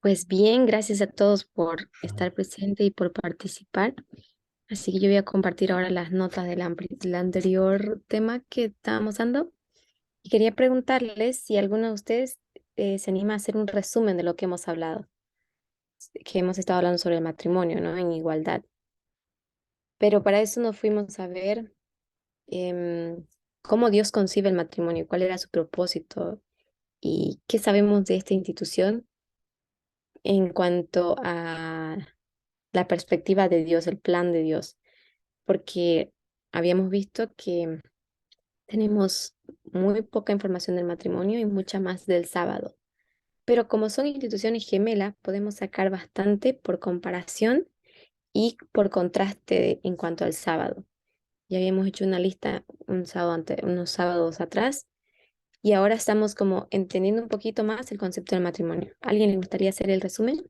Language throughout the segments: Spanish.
Pues bien, gracias a todos por estar presente y por participar. Así que yo voy a compartir ahora las notas del anterior tema que estábamos dando. Y quería preguntarles si alguno de ustedes se anima a hacer un resumen de lo que hemos hablado, que hemos estado hablando sobre el matrimonio, ¿no? En igualdad. Pero para eso nos fuimos a ver em, cómo Dios concibe el matrimonio, cuál era su propósito y qué sabemos de esta institución en cuanto a la perspectiva de Dios, el plan de Dios, porque habíamos visto que tenemos muy poca información del matrimonio y mucha más del sábado. Pero como son instituciones gemelas, podemos sacar bastante por comparación y por contraste en cuanto al sábado. Ya habíamos hecho una lista unos sábados atrás y ahora estamos como entendiendo un poquito más el concepto del matrimonio. ¿A alguien le gustaría hacer el resumen?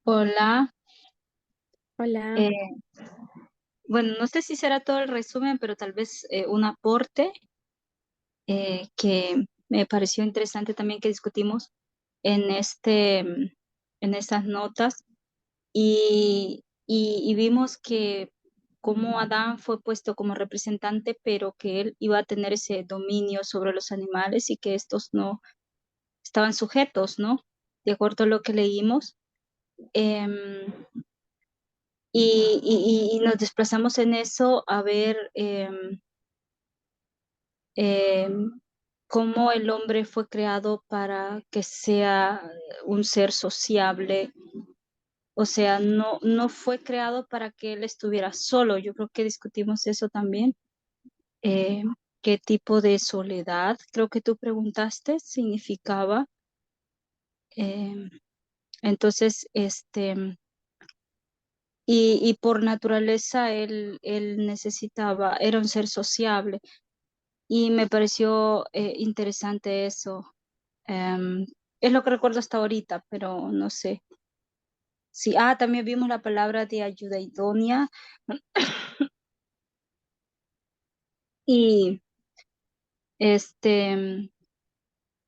Hola, Hola. eh, bueno, no sé si será todo el resumen, pero tal vez un aporte que me pareció interesante también que discutimos en en estas notas y vimos que como Adán fue puesto como representante, pero que él iba a tener ese dominio sobre los animales y que estos no estaban sujetos, ¿no? De acuerdo a lo que leímos. Em, y nos desplazamos en eso a ver cómo el hombre fue creado para que sea un ser sociable. O sea, no fue creado para que él estuviera solo. Yo creo que discutimos eso también. Eh, ¿Qué tipo de soledad, creo que tú preguntaste, significaba? Eh, entonces, y por naturaleza él necesitaba, era un ser sociable. Y me pareció interesante eso. Em, es lo que recuerdo hasta ahorita, pero no sé. Sí, también vimos la palabra de ayuda idónea y este,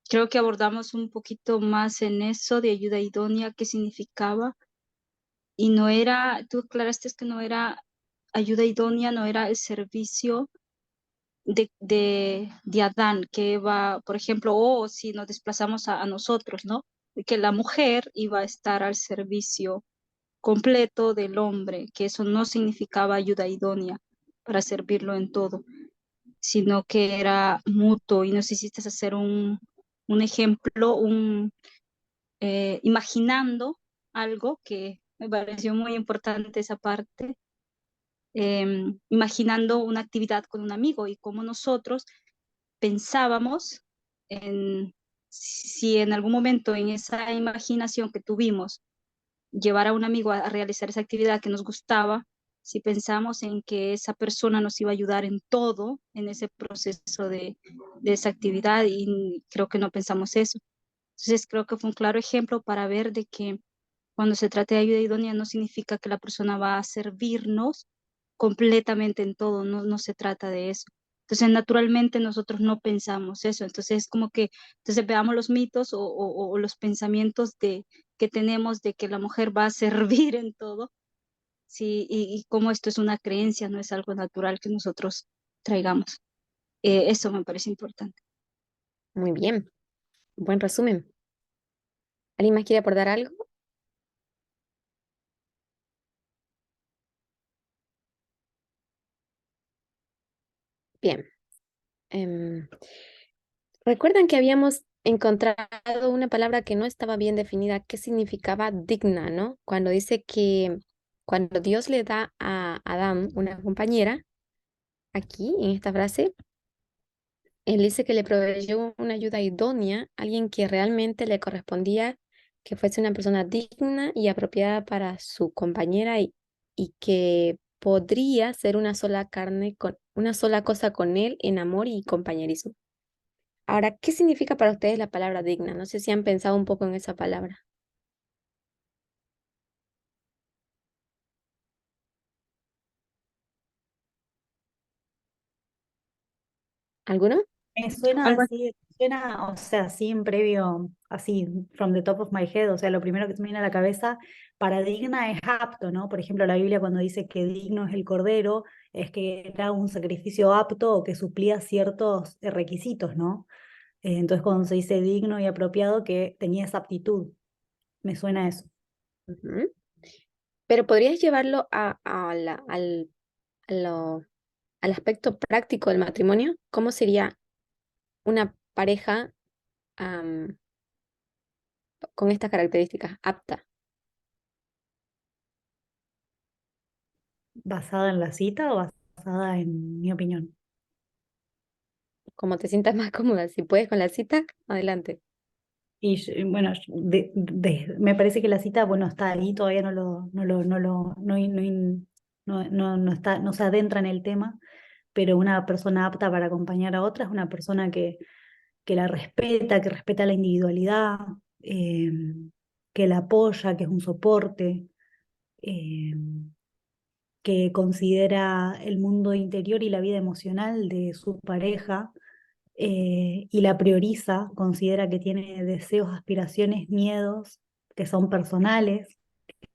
creo que abordamos un poquito más en eso de ayuda idónea, qué significaba. Y no era, tú aclaraste que no era ayuda idónea, no era el servicio de Adán, que Eva, por ejemplo, o si nos desplazamos a nosotros, ¿no? Que la mujer iba a estar al servicio completo del hombre, que eso no significaba ayuda idónea para servirlo en todo, sino que era mutuo y nos hiciste hacer un ejemplo, imaginando algo que me pareció muy importante esa parte, imaginando una actividad con un amigo y cómo nosotros pensábamos en si en algún momento en esa imaginación que tuvimos llevar a un amigo a realizar esa actividad que nos gustaba, si pensamos en que esa persona nos iba a ayudar en todo, en ese proceso de esa actividad, y creo que no pensamos eso. Entonces creo que fue un claro ejemplo para ver de que cuando se trata de ayuda idónea no significa que la persona va a servirnos completamente en todo, no se trata de eso. Entonces, naturalmente nosotros no pensamos eso. Entonces, es como que, entonces veamos los mitos o los pensamientos que tenemos de que la mujer va a servir en todo, sí, y cómo esto es una creencia, no es algo natural que nosotros traigamos. Eso me parece importante. Muy bien, buen resumen. ¿Alguien más quiere aportar algo? Bien. Em, ¿Recuerdan que habíamos encontrado una palabra que no estaba bien definida? ¿Qué significaba digna, no? Cuando dice que cuando Dios le da a Adán una compañera, aquí en esta frase, él dice que le proveyó una ayuda idónea, alguien que realmente le correspondía, que fuese una persona digna y apropiada para su compañera y que podría ser una sola carne con una sola cosa con él en amor y compañerismo. Ahora, ¿qué significa para ustedes la palabra digna? No sé si han pensado un poco en esa palabra. ¿Alguno? Me suena Algo así, suena, o sea, así en previo, así, from the top of my head, o sea, lo primero que se me viene a la cabeza, para digna es apto, ¿no? Por ejemplo, la Biblia cuando dice que digno es el cordero, es que era un sacrificio apto o que suplía ciertos requisitos, ¿no? Entonces, cuando se dice digno y apropiado, que tenía esa aptitud, me suena a eso. Ujú. Pero podrías llevarlo a al aspecto práctico del matrimonio. ¿Cómo sería una pareja am, con estas características, apta? ¿Basada en la cita o basada en mi opinión? Como te sientas más cómoda. Si puedes con la cita, adelante. Bueno, me parece que la cita, bueno, está ahí, todavía no está, no se adentra en el tema, pero una persona apta para acompañar a otra es una persona que la respeta, que respeta la individualidad, eh, que la apoya, que es un soporte, eh, que considera el mundo interior y la vida emocional de su pareja y la prioriza, considera que tiene deseos, aspiraciones, miedos que son personales,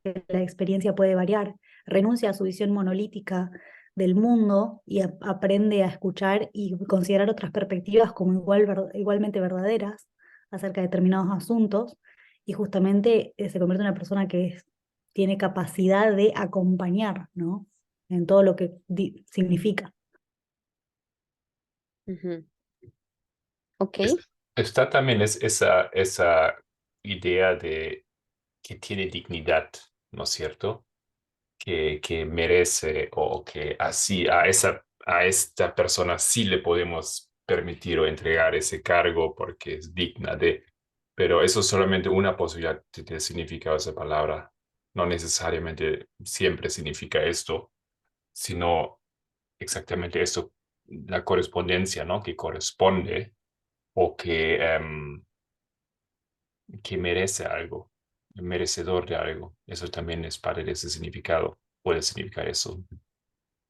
que la experiencia puede variar, renuncia a su visión monolítica del mundo y aprende a escuchar y considerar otras perspectivas como igualmente verdaderas acerca de determinados asuntos y justamente se convierte en una persona que tiene capacidad de acompañar, ¿no? En todo lo que significa. Ujú. Ok. Es- Está también esa idea de que tiene dignidad, ¿no es cierto? Que merece o que así a esta persona sí le podemos permitir o entregar ese cargo porque es digna de, pero eso es solamente una posibilidad de significado esa palabra. No necesariamente siempre significa esto, sino exactamente esto, la correspondencia, ¿no? Que corresponde o que merece algo, merecedor de algo. Eso también es parte de ese significado. Puede significar eso,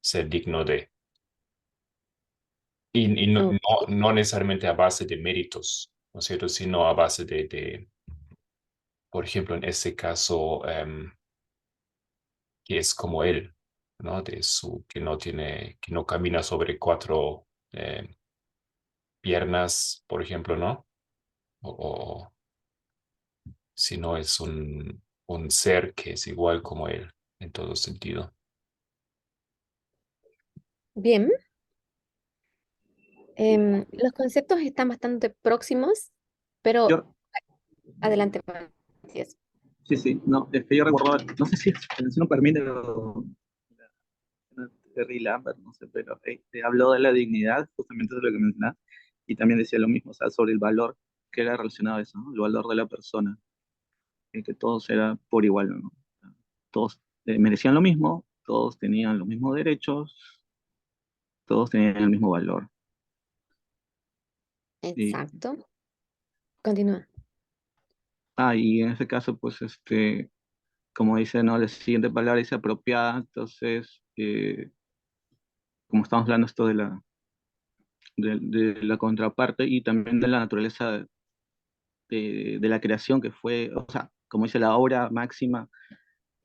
ser digno de. Y Ok. no necesariamente a base de méritos, ¿no es cierto? Sino a base por ejemplo, en este caso, que es como él, ¿no? Que no camina sobre cuatro piernas, por ejemplo, ¿no? O sino es un ser que es igual como él en todo sentido. Bien. Los conceptos están bastante próximos, pero Yo, adelante, Matías. sí, sí, no, es que yo recordaba, no sé si no permite Terry Lambert, no sé, pero habló de la dignidad, justamente de lo que mencionás, y también decía lo mismo, o sea, sobre el valor que era relacionado a eso, ¿no? El valor de la persona, que todos era por igual, ¿no? Todos merecían lo mismo, todos tenían los mismos derechos, todos tenían el mismo valor. Y, Exacto. Continúa. y en ese caso, pues, como dice, ¿no? La siguiente palabra dice apropiada, entonces, como estamos hablando esto de la contraparte y también de la naturaleza de la creación que fue, o sea, como dice la obra máxima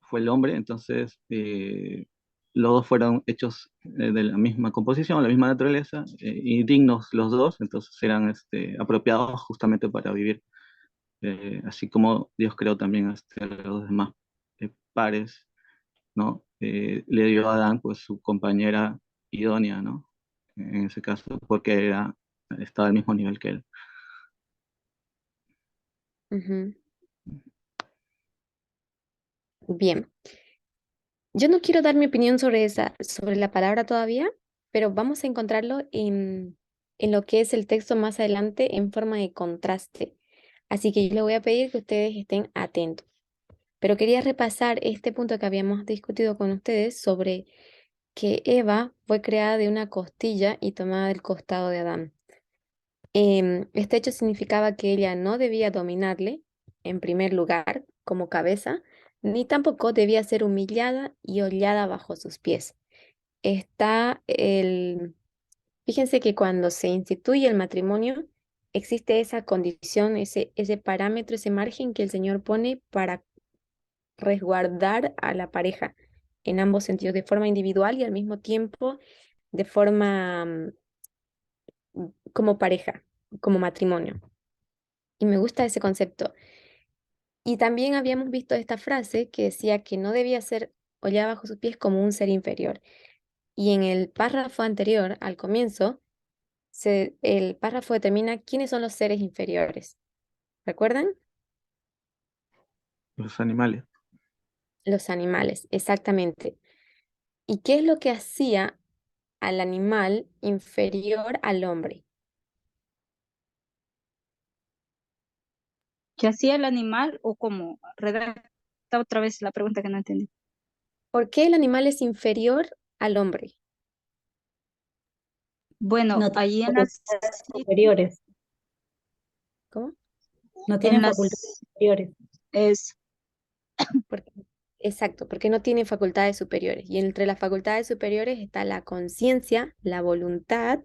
fue el hombre, entonces los dos fueron hechos de la misma composición, la misma naturaleza y dignos los dos, entonces eran apropiados justamente para vivir, así como Dios creó también a los demás pares, ¿no? Le dio a Adán pues su compañera idónea, ¿no? En ese caso, porque estaba al mismo nivel que él. Ujú. Bien. Yo no quiero dar mi opinión sobre la palabra todavía, pero vamos a encontrarlo en lo que es el texto más adelante en forma de contraste. Así que yo le voy a pedir que ustedes estén atentos. Pero quería repasar este punto que habíamos discutido con ustedes sobre que Eva fue creada de una costilla y tomada del costado de Adán. Este hecho significaba que ella no debía dominarle, en primer lugar, como cabeza, ni tampoco debía ser humillada y hollada bajo sus pies. Está Fíjense que cuando se instituye el matrimonio, existe esa condición, ese parámetro, ese margen que el Señor pone para resguardar a la pareja en ambos sentidos, de forma individual y al mismo tiempo de forma como pareja, como matrimonio. Y me gusta ese concepto. Y también habíamos visto esta frase que decía que no debía ser hollada bajo sus pies como un ser inferior. Y en el párrafo anterior, al comienzo, el párrafo determina quiénes son los seres inferiores. ¿Recuerdan? Los animales. Los animales, exactamente. ¿Y qué es lo que hacía al animal inferior al hombre? ¿Qué hacía el animal o cómo? Redacta otra vez la pregunta que no entendí. ¿Por qué el animal es inferior al hombre? Bueno, No tienen ahí facultades superiores. ¿Cómo? No en tienen facultades las superiores. es Porque, exacto, porque no tiene facultades superiores. Y entre las facultades superiores está la conciencia, la voluntad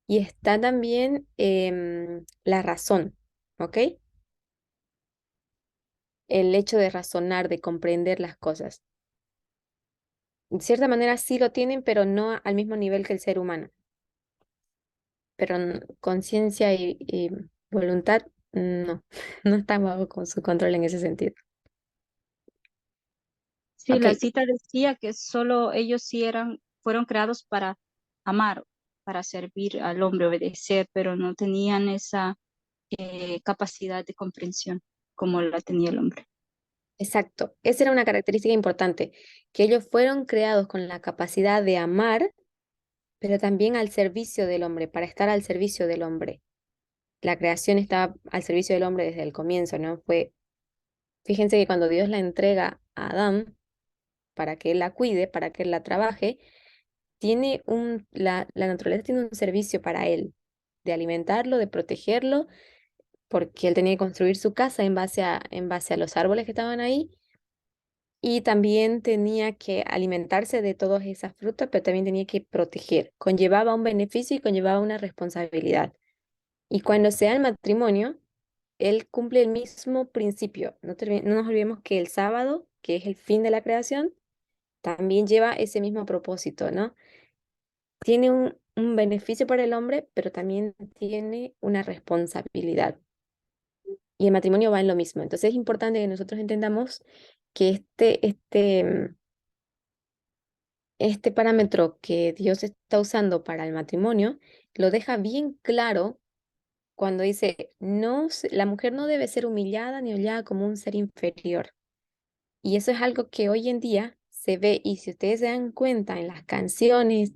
y está también la razón, ¿ok? El hecho de razonar, de comprender las cosas. De cierta manera sí lo tienen, pero no al mismo nivel que el ser humano. Pero conciencia y voluntad, no, no están bajo con su control en ese sentido. sí, Ok, la cita decía que solo ellos sí fueron creados para amar, para servir al hombre, obedecer, pero no tenían esa capacidad de comprensión como la tenía el hombre. exacto. Esa era una característica importante, que ellos fueron creados con la capacidad de amar, pero también al servicio del hombre, para estar al servicio del hombre. La creación estaba al servicio del hombre desde el comienzo, ¿no? Fíjense que cuando Dios la entrega a Adán para que él la cuide, para que él la trabaje, la naturaleza tiene un servicio para él, de alimentarlo, de protegerlo, porque él tenía que construir su casa en base a los árboles que estaban ahí, y también tenía que alimentarse de todas esas frutas, pero también tenía que proteger. Conllevaba un beneficio y conllevaba una responsabilidad. Y cuando se da el matrimonio, él cumple el mismo principio. No nos olvidemos que el sábado, que es el fin de la creación, también lleva ese mismo propósito, ¿no? Tiene un beneficio para el hombre, pero también tiene una responsabilidad. Y el matrimonio va en lo mismo. Entonces es importante que nosotros entendamos que este parámetro que Dios está usando para el matrimonio lo deja bien claro cuando dice, no, la mujer no debe ser humillada ni hollada como un ser inferior. Y eso es algo que hoy en día se ve, y si ustedes se dan cuenta en las canciones,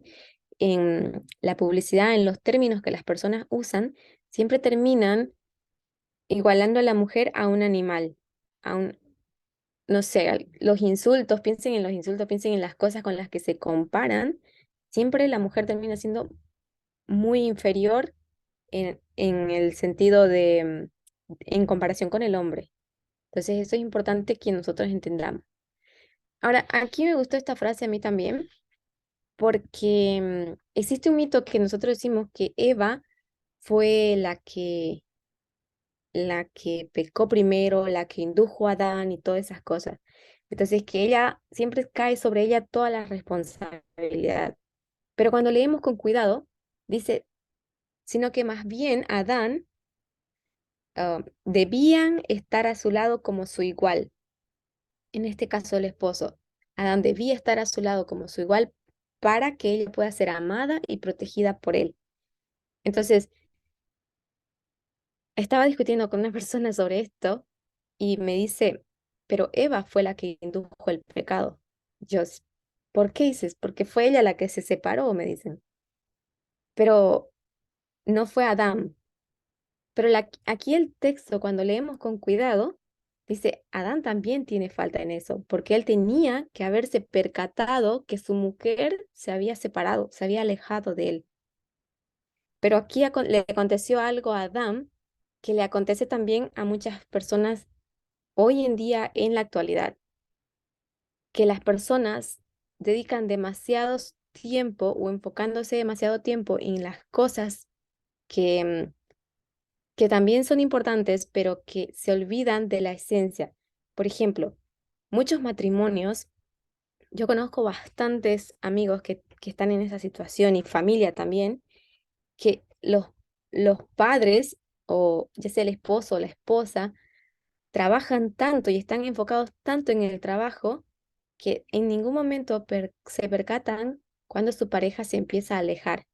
en la publicidad, en los términos que las personas usan, siempre terminan igualando a la mujer a un animal, a un, no sé, los insultos, piensen en las cosas con las que se comparan, siempre la mujer termina siendo muy inferior en el sentido en comparación con el hombre. Entonces eso es importante que nosotros entendamos. Ahora, aquí me gustó esta frase a mí también, porque existe un mito que nosotros decimos que Eva fue la que pecó primero, la que indujo a Adán y todas esas cosas. Entonces, que ella siempre cae sobre ella toda la responsabilidad. Pero cuando leemos con cuidado, dice, sino que más bien Adán debían estar a su lado como su igual. En este caso, el esposo. Adán debía estar a su lado como su igual para que ella pueda ser amada y protegida por él. Entonces, estaba discutiendo con una persona sobre esto y me dice, pero Eva fue la que indujo el pecado. Yo, ¿por qué dices? Porque fue ella la que se separó, me dicen. Pero no fue Adán. Pero aquí el texto, cuando leemos con cuidado, dice, Adán también tiene falta en eso, porque él tenía que haberse percatado que su mujer se había separado, se había alejado de él. Pero aquí le aconteció algo a Adán que le acontece también a muchas personas hoy en día en la actualidad, que las personas dedican demasiados tiempo o enfocándose demasiado tiempo en las cosas que, que también son importantes, pero que se olvidan de la esencia. Por ejemplo, muchos matrimonios, yo conozco bastantes amigos que están en esa situación y familia también, que los padres o ya sea el esposo o la esposa trabajan tanto y están enfocados tanto en el trabajo que en ningún momento se percatan cuando su pareja se empieza a alejar,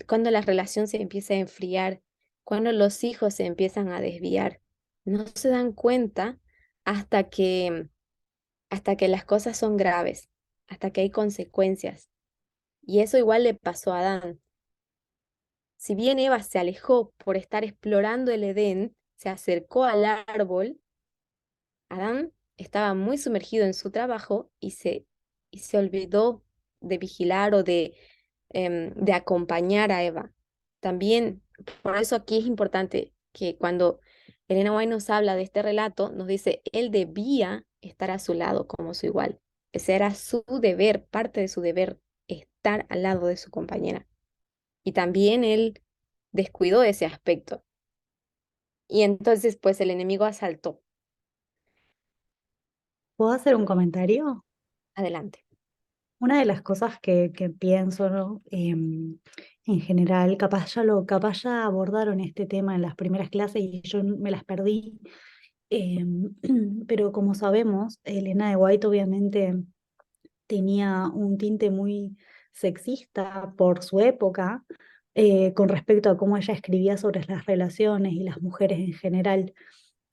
cuando la relación se empieza a enfriar, cuando los hijos se empiezan a desviar. No se dan cuenta hasta hasta que las cosas son graves, hasta que hay consecuencias. Y eso igual le pasó a Adán. Si bien Eva se alejó por estar explorando el Edén, se acercó al árbol, Adán estaba muy sumergido en su trabajo y se olvidó de vigilar o de acompañar a Eva. También, por eso aquí es importante que cuando Elena White nos habla de este relato, nos dice, él debía estar a su lado como su igual. Ese era su deber, parte de su deber, estar al lado de su compañera. Y también él descuidó ese aspecto. Y entonces, pues el enemigo asaltó. ¿Puedo hacer un comentario? Adelante. Una de las cosas que pienso, ¿no? En general, capaz ya abordaron este tema en las primeras clases y yo me las perdí. em, pero como sabemos, Elena de White obviamente tenía un tinte muy sexista por su época, con respecto a cómo ella escribía sobre las relaciones y las mujeres en general.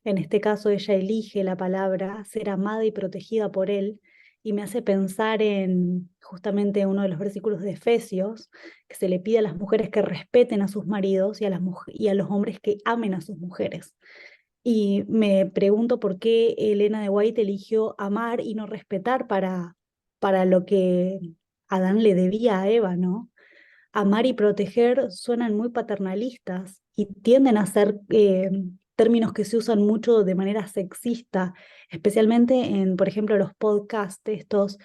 En este caso, ella elige la palabra ser amada y protegida por él, y me hace pensar en justamente uno de los versículos de Efesios, que se le pide a las mujeres que respeten a sus maridos y y a los hombres que amen a sus mujeres. Y me pregunto por qué Elena de White eligió amar y no respetar para lo que Adán le debía a Eva, ¿no? Amar y proteger suenan muy paternalistas y tienden a ser términos que se usan mucho de manera sexista, especialmente en, por ejemplo, los podcasts estos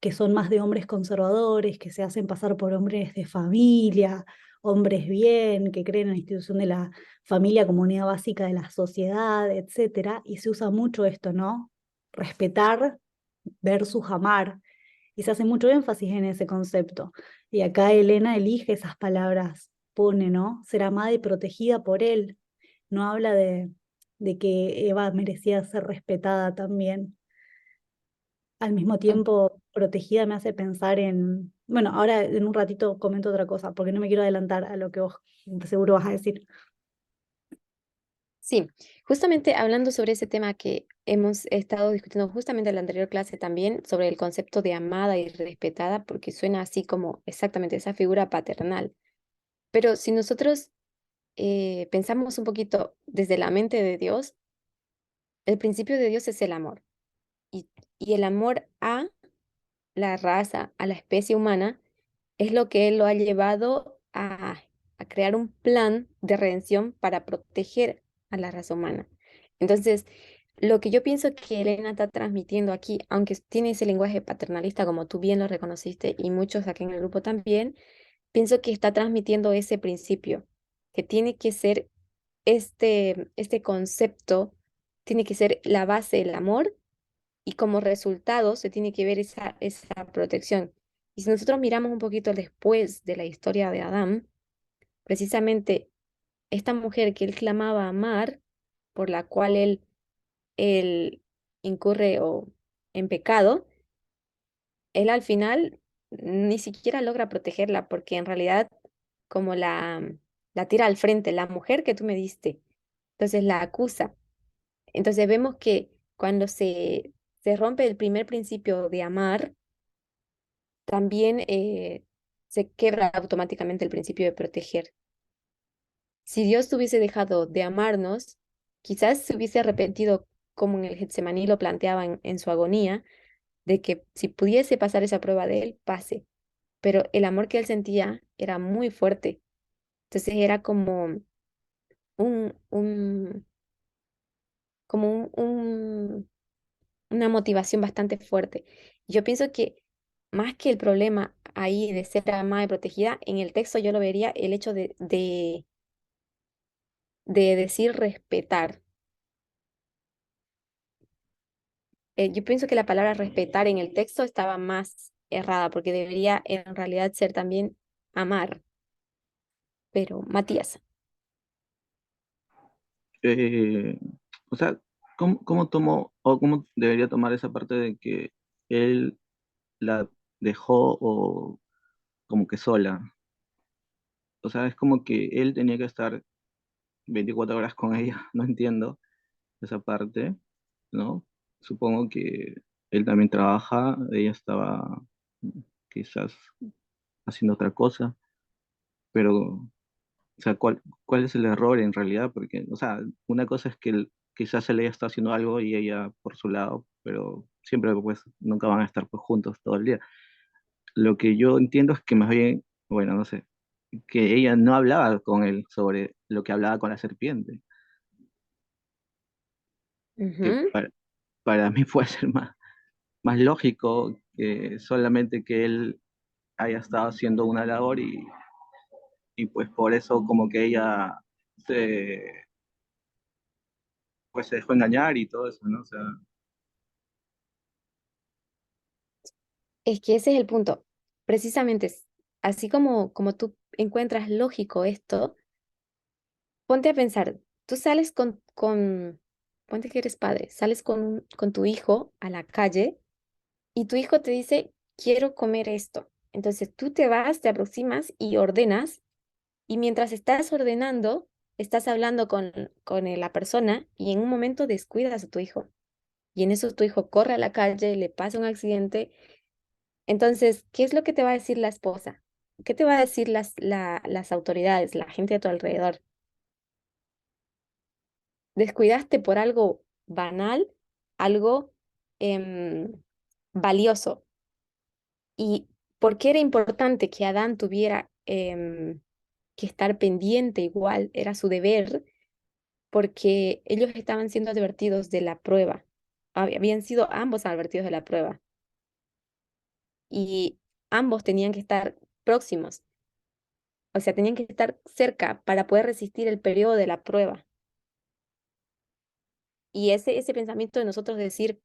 que son más de hombres conservadores, que se hacen pasar por hombres de familia, hombres bien, que creen en la institución de la familia como unidad básica de la sociedad, etcétera, y se usa mucho esto, ¿no? Respetar versus amar, y se hace mucho énfasis en ese concepto. Y acá Elena elige esas palabras, pone, ¿no? Ser amada y protegida por él. No habla de que Eva merecía ser respetada también. Al mismo tiempo, protegida me hace pensar en, bueno, ahora en un ratito comento otra cosa, porque no me quiero adelantar a lo que vos seguro vas a decir. Sí, justamente hablando sobre ese tema que hemos estado discutiendo justamente en la anterior clase también, sobre el concepto de amada y respetada, porque suena así como exactamente esa figura paternal. Pero si nosotros pensamos un poquito desde la mente de Dios, el principio de Dios es el amor. Y, y el amor a la raza, a la especie humana, es lo que Él lo ha llevado a crear un plan de redención para proteger a la raza humana. Entonces, lo que yo pienso que Elena está transmitiendo aquí, aunque tiene ese lenguaje paternalista, como tú bien lo reconociste, y muchos aquí en el grupo también, pienso que está transmitiendo ese principio, que tiene que ser este concepto, tiene que ser la base del amor y como resultado se tiene que ver esa protección. Y si nosotros miramos un poquito después de la historia de Adán, precisamente esta mujer que él clamaba amar, por la cual él incurre en pecado, él al final ni siquiera logra protegerla porque en realidad como la tira al frente, la mujer que tú me diste, entonces la acusa. Entonces vemos que cuando se rompe el primer principio de amar, también se quebra automáticamente el principio de proteger. Si Dios hubiese dejado de amarnos, quizás se hubiese arrepentido, como en el Getsemaní lo planteaba en su agonía, de que si pudiese pasar esa prueba de él, pase. Pero el amor que él sentía era muy fuerte. Entonces era como un, un, como una motivación bastante fuerte. Yo pienso que más que el problema ahí de ser amada y protegida, en el texto yo lo vería el hecho de decir respetar. Yo pienso que la palabra respetar en el texto estaba más errada porque debería en realidad ser también amar. Pero Matías, Eh, o sea, ¿cómo tomo o cómo debería tomar esa parte de que él la dejó o como que sola? O sea, es como que él tenía que estar 24 horas con ella, no entiendo esa parte, ¿no? Supongo que él también trabaja, ella estaba quizás haciendo otra cosa, pero, o sea, ¿cuál es el error en realidad? Porque, o sea, una cosa es que quizás él ella está haciendo algo y ella por su lado, pero siempre pues nunca van a estar pues, juntos todo el día. Lo que yo entiendo es que más bien, bueno, no sé, que ella no hablaba con él sobre lo que hablaba con la serpiente, que ujú. para mí puede ser más lógico que solamente que él haya estado haciendo una labor y pues por eso como que ella se, pues se dejó engañar y todo eso, ¿no? O sea, Es que ese es el punto. Precisamente, así como tú encuentras lógico esto, ponte a pensar, tú sales ponte que eres padre, sales con tu hijo a la calle y tu hijo te dice, quiero comer esto. Entonces tú te vas, te aproximas y ordenas, y mientras estás ordenando, estás hablando con la persona y en un momento descuidas a tu hijo. Y en eso tu hijo corre a la calle, le pasa un accidente. Entonces, ¿qué es lo que te va a decir la esposa? ¿Qué te va a decir las autoridades, la gente a tu alrededor? Descuidaste por algo banal, algo em, valioso. ¿Y por qué era importante que Adán tuviera que estar pendiente igual? Era su deber, porque ellos estaban siendo advertidos de la prueba. Habían sido ambos advertidos de la prueba y ambos tenían que estar próximos, o sea, tenían que estar cerca para poder resistir el periodo de la prueba. Y ese pensamiento de nosotros de decir,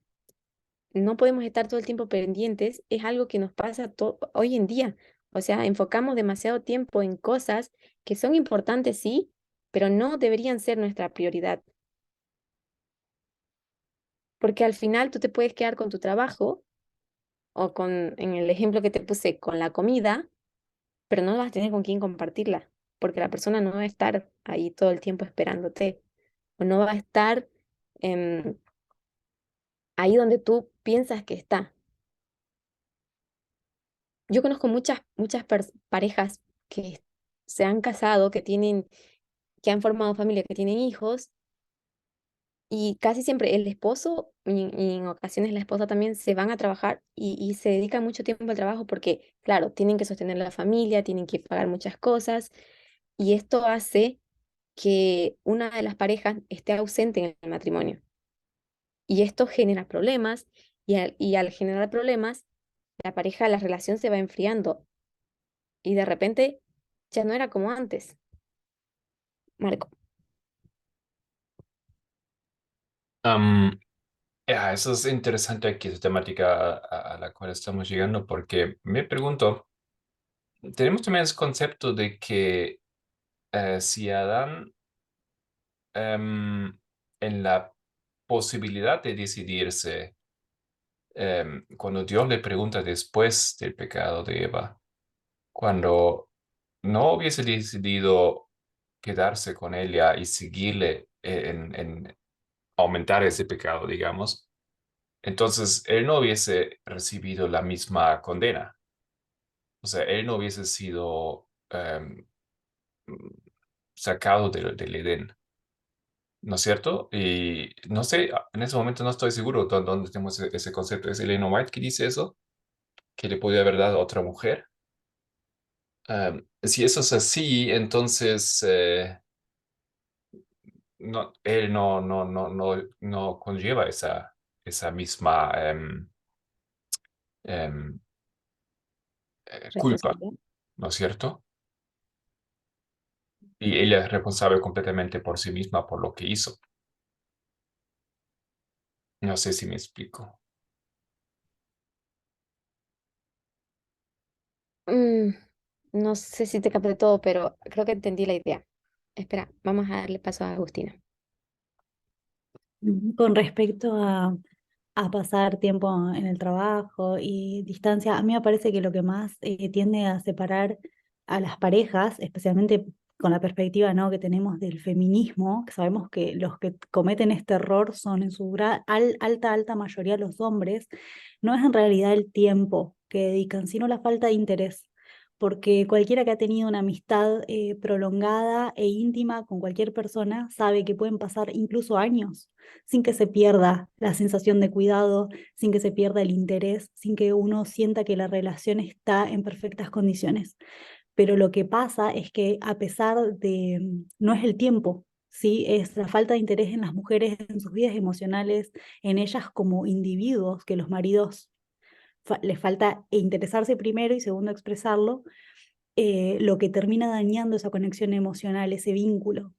no podemos estar todo el tiempo pendientes, es algo que nos pasa hoy en día. O sea, enfocamos demasiado tiempo en cosas que son importantes, sí, pero no deberían ser nuestra prioridad. Porque al final tú te puedes quedar con tu trabajo o en el ejemplo que te puse, con la comida, pero no vas a tener con quién compartirla, porque la persona no va a estar ahí todo el tiempo esperándote, o no va a estar em, ahí donde tú piensas que está. Yo conozco muchas parejas que se han casado, que han formado familia, que tienen hijos, y casi siempre el esposo, y en ocasiones la esposa también, se van a trabajar y se dedican mucho tiempo al trabajo porque, claro, tienen que sostener la familia, tienen que pagar muchas cosas, y esto hace que una de las parejas esté ausente en el matrimonio. Y esto genera problemas, y al generar problemas, la pareja, la relación se va enfriando, y de repente ya no era como antes. Marco. Am, eso es interesante aquí, esa temática a la cual estamos llegando, porque me pregunto, tenemos también ese concepto de que si Adán, en la posibilidad de decidirse, cuando Dios le pregunta después del pecado de Eva, cuando no hubiese decidido quedarse con ella y seguirle en aumentar ese pecado, digamos, entonces él no hubiese recibido la misma condena. O sea, él no hubiese sido sacado del Edén, ¿no es cierto? Y no sé, en ese momento no estoy seguro dónde tenemos ese concepto. ¿Es Elena White que dice eso? ¿Que le podía haber dado a otra mujer? Si eso es así, entonces no, él no conlleva esa misma culpa, Responsabilidad. ¿no es cierto? Y ella es responsable completamente por sí misma, por lo que hizo. No sé si me explico. Mm, no sé si te capté todo, pero creo que entendí la idea. Espera, vamos a darle paso a Agustina. Con respecto a pasar tiempo en el trabajo y distancia, a mí me parece que lo que más tiende a separar a las parejas, especialmente con la perspectiva, ¿no?, que tenemos del feminismo, que sabemos que los que cometen este error son en su alta mayoría los hombres, no es en realidad el tiempo que dedican, sino la falta de interés. Porque cualquiera que ha tenido una amistad prolongada e íntima con cualquier persona sabe que pueden pasar incluso años sin que se pierda la sensación de cuidado, sin que se pierda el interés, sin que uno sienta que la relación está en perfectas condiciones. Pero lo que pasa es que a pesar de, no es el tiempo, ¿sí? Es la falta de interés en las mujeres, en sus vidas emocionales, en ellas como individuos, que los maridos les falta interesarse primero y segundo expresarlo, lo que termina dañando esa conexión emocional, ese vínculo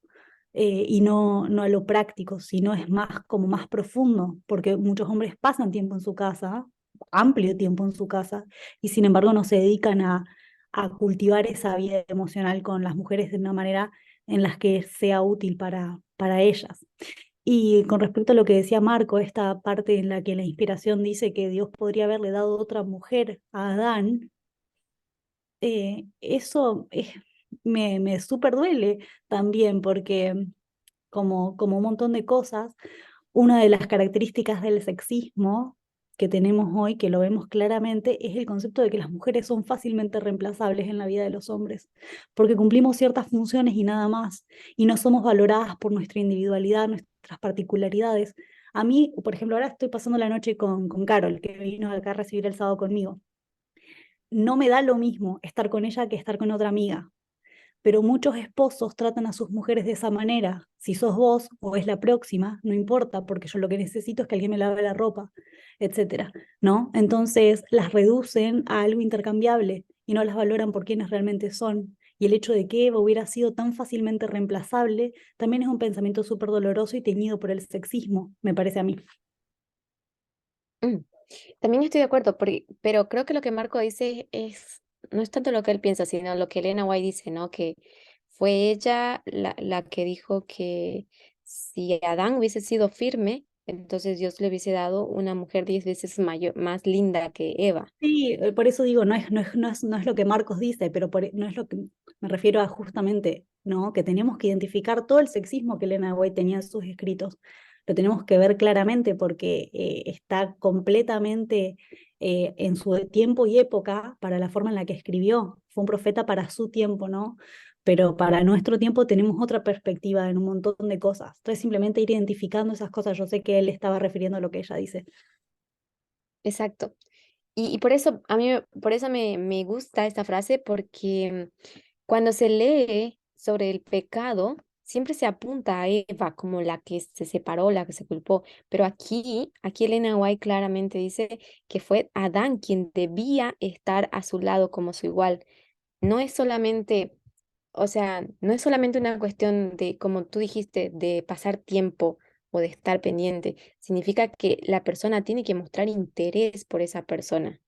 y no a lo práctico, sino es más como más profundo, porque muchos hombres pasan tiempo en su casa, amplio tiempo en su casa, y sin embargo no se dedican a cultivar esa vida emocional con las mujeres de una manera en las que sea útil para ellas. Y con respecto a lo que decía Marco, esta parte en la que la inspiración dice que Dios podría haberle dado otra mujer a Adán, eso me súper duele también, porque como un montón de cosas, una de las características del sexismo que tenemos hoy, que lo vemos claramente, es el concepto de que las mujeres son fácilmente reemplazables en la vida de los hombres, porque cumplimos ciertas funciones y nada más, y no somos valoradas por nuestra individualidad, nuestras particularidades. A mí, por ejemplo, ahora estoy pasando la noche con Carol, que vino acá a recibir el sábado conmigo. No me da lo mismo estar con ella que estar con otra amiga, pero muchos esposos tratan a sus mujeres de esa manera. Si sos vos o es la próxima, no importa, porque yo lo que necesito es que alguien me lave la ropa, etcétera, ¿no? Entonces las reducen a algo intercambiable y no las valoran por quienes realmente son. Y el hecho de que Eva hubiera sido tan fácilmente reemplazable también es un pensamiento súper doloroso y teñido por el sexismo, me parece a mí. Mm, También estoy de acuerdo, pero creo que lo que Marco dice no es tanto lo que él piensa, sino lo que Elena White dice, ¿no? Que fue ella la que dijo que si Adán hubiese sido firme, entonces Dios le hubiese dado una mujer 10 veces mayor, más linda que Eva. Sí, por eso digo, no es lo que Marcos dice, pero no es lo que me refiero a justamente, ¿no? Que tenemos que identificar todo el sexismo que Elena White tenía en sus escritos. Lo tenemos que ver claramente porque está completamente en su tiempo y época para la forma en la que escribió. Fue un profeta para su tiempo, ¿no? Pero para nuestro tiempo tenemos otra perspectiva en un montón de cosas. Entonces simplemente ir identificando esas cosas. Yo sé que él estaba refiriendo a lo que ella dice. Exacto. Y por eso, por eso me gusta esta frase, porque cuando se lee sobre el pecado, siempre se apunta a Eva como la que se separó, la que se culpó, pero aquí Elena White claramente dice que fue Adán quien debía estar a su lado como su igual. No es solamente, o sea, no es solamente una cuestión de, como tú dijiste, de pasar tiempo o de estar pendiente. Significa que la persona tiene que mostrar interés por esa persona.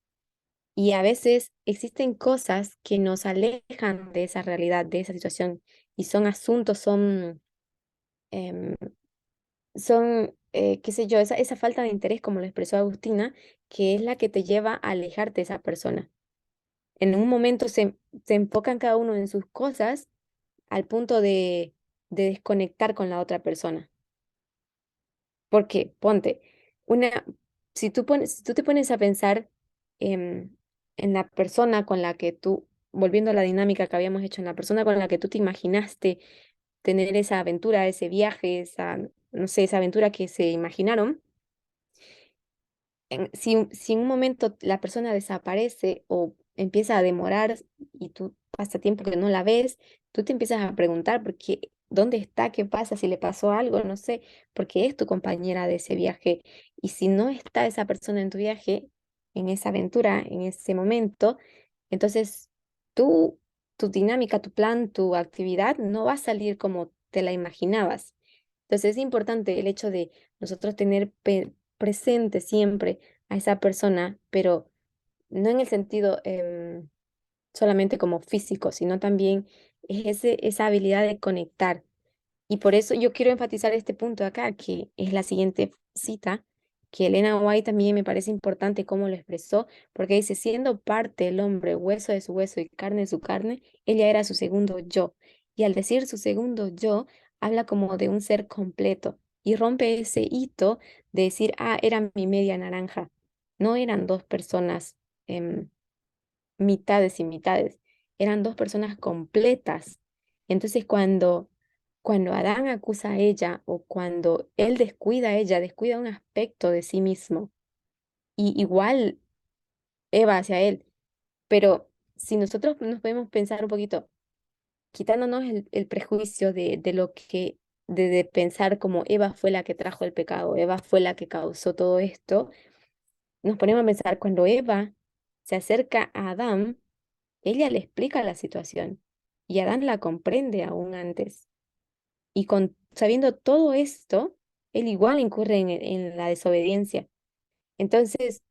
Y a veces existen cosas que nos alejan de esa realidad, de esa situación, y son asuntos, em, qué sé yo, esa falta de interés, como lo expresó Agustina, que es la que te lleva a alejarte de esa persona. En un momento se enfocan cada uno en sus cosas al punto de desconectar con la otra persona. Porque, ponte, una, si tú te pones a pensar en la persona con la que tú, volviendo a la dinámica que habíamos hecho, en la persona con la que tú te imaginaste tener esa aventura, ese viaje, no sé, esa aventura que se imaginaron, si en un momento la persona desaparece o empieza a demorar y tú pasa tiempo que no la ves, tú te empiezas a preguntar dónde está, qué pasa, si le pasó algo, no sé, porque es tu compañera de ese viaje. Y si no está esa persona en tu viaje, en esa aventura, en ese momento, Entonces, tú, tu dinámica, tu plan, tu actividad no va a salir como te la imaginabas. Entonces, es importante el hecho de nosotros tener presente siempre a esa persona, pero no en el sentido solamente como físico, sino también es esa habilidad de conectar. Y por eso yo quiero enfatizar este punto acá, que es la siguiente cita, que Elena White también me parece importante cómo lo expresó, porque dice, siendo parte el hombre, hueso de su hueso y carne de su carne, ella era su segundo yo. Y al decir su segundo yo, habla como de un ser completo y rompe ese hito de decir, ah, era mi media naranja. No eran dos personas em, mitades y mitades, eran dos personas completas. Entonces, cuando Adán acusa a ella o cuando él descuida a ella, descuida un aspecto de sí mismo, y igual Eva hacia él, pero si nosotros nos podemos pensar un poquito, quitándonos el prejuicio de lo que, de pensar como Eva fue la que trajo el pecado, Eva fue la que causó todo esto, nos ponemos a pensar cuando Eva se acerca a Adán, ella le explica la situación y Adán la comprende aún antes. Y sabiendo todo esto, él igual incurre en la desobediencia. Entonces,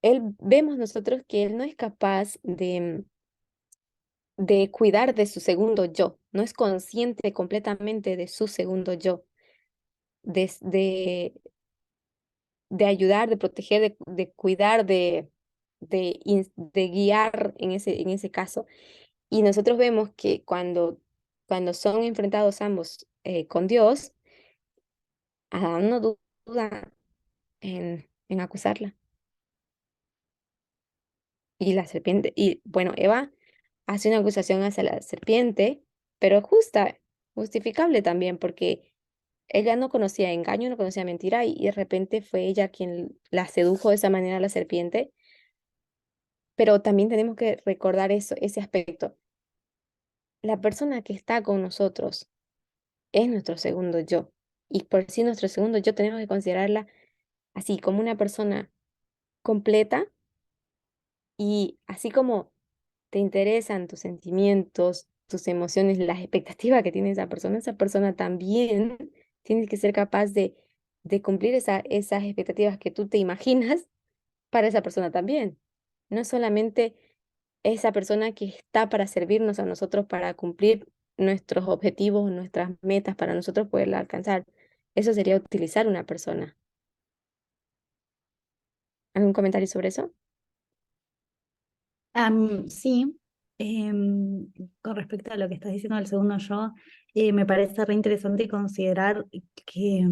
vemos nosotros que él no es capaz de cuidar de su segundo yo, no es consciente completamente de su segundo yo, de, de, de ayudar, de proteger, de cuidar, de guiar en ese caso. Y nosotros vemos que cuando son enfrentados ambos con Dios, Adán no duda en acusarla. Y la serpiente, y bueno, Eva hace una acusación hacia la serpiente, pero justa, justificable también, porque ella no conocía engaño, no conocía mentira, y de repente fue ella quien la sedujo de esa manera a la serpiente. Pero también tenemos que recordar eso, ese aspecto. La persona que está con nosotros es nuestro segundo yo. Y por sí nuestro segundo yo tenemos que considerarla así como una persona completa y así como te interesan tus sentimientos, tus emociones, las expectativas que tiene esa persona también tiene que ser capaz de cumplir esas expectativas que tú te imaginas para esa persona también. No solamente esa persona que está para servirnos a nosotros, para cumplir nuestros objetivos, nuestras metas, para nosotros poderla alcanzar. Eso sería utilizar una persona. ¿Algún comentario sobre eso? Sí, con respecto a lo que estás diciendo del segundo yo, me parece re interesante considerar que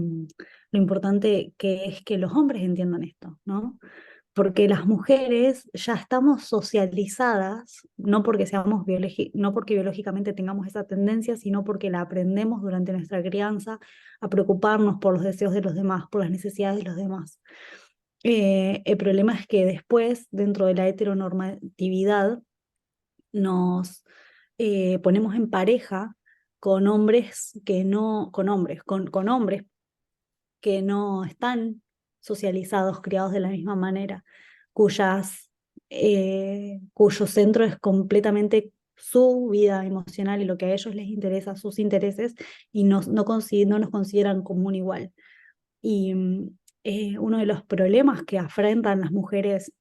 lo importante que es que los hombres entiendan esto, ¿no? Porque las mujeres ya estamos socializadas, no porque no porque biológicamente tengamos esa tendencia, sino porque la aprendemos durante nuestra crianza a preocuparnos por los deseos de los demás, por las necesidades de los demás. El problema es que después, dentro de la heteronormatividad, nos ponemos en pareja con hombres que no, con hombres que no están socializados, criados de la misma manera, cuyo centro es completamente su vida emocional y lo que a ellos les interesa, sus intereses, y no nos consideran como un igual. Y uno de los problemas que afrentan las mujeres,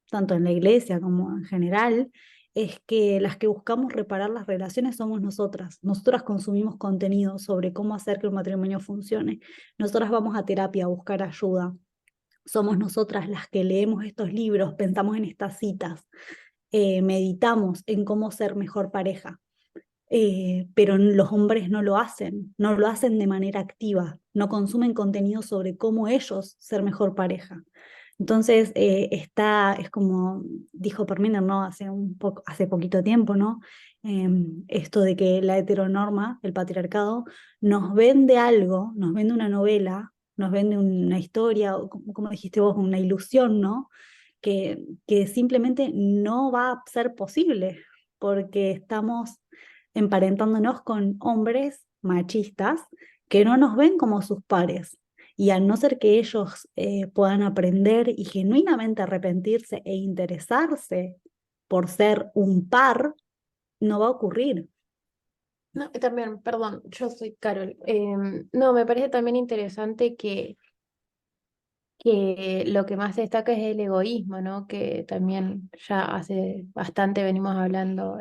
tanto en la iglesia como en general, es que las que buscamos reparar las relaciones somos nosotras. Nosotras consumimos contenido sobre cómo hacer que un matrimonio funcione. Nosotras vamos a terapia a buscar ayuda. Somos nosotras las que leemos estos libros, pensamos en estas citas, meditamos en cómo ser mejor pareja. Pero los hombres no lo hacen de manera activa, no consumen contenido sobre cómo ellos ser mejor pareja. Entonces, es como dijo Parmenter, ¿no? Hace poquito tiempo, ¿no? Esto de que la heteronorma, el patriarcado, nos vende algo, nos vende una novela, nos vende una historia, o como dijiste vos, una ilusión, ¿no? Que simplemente no va a ser posible, porque estamos emparentándonos con hombres machistas que no nos ven como sus pares. Y al no ser que ellos puedan aprender y genuinamente arrepentirse e interesarse por ser un par, no va a ocurrir. No, y también, perdón, yo soy Carol. No, me parece también interesante que lo que más destaca es el egoísmo, ¿no? Que también ya hace bastante venimos hablando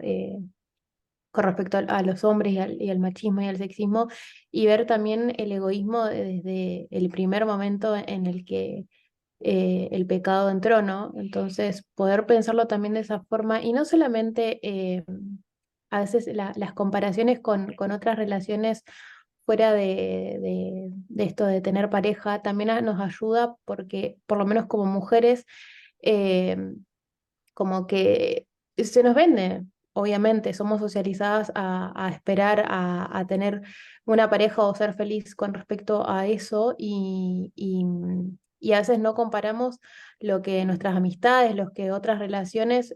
con respecto a los hombres y al machismo y al sexismo, y ver también el egoísmo desde el primer momento en el que el pecado entró, ¿no? Entonces, poder pensarlo también de esa forma, y no solamente a veces las comparaciones con otras relaciones fuera de esto de tener pareja, también nos ayuda porque, por lo menos como mujeres, eh, como que se nos vende. Obviamente, somos socializadas a esperar a tener una pareja o ser feliz con respecto a eso y a veces no comparamos lo que nuestras amistades, lo que otras relaciones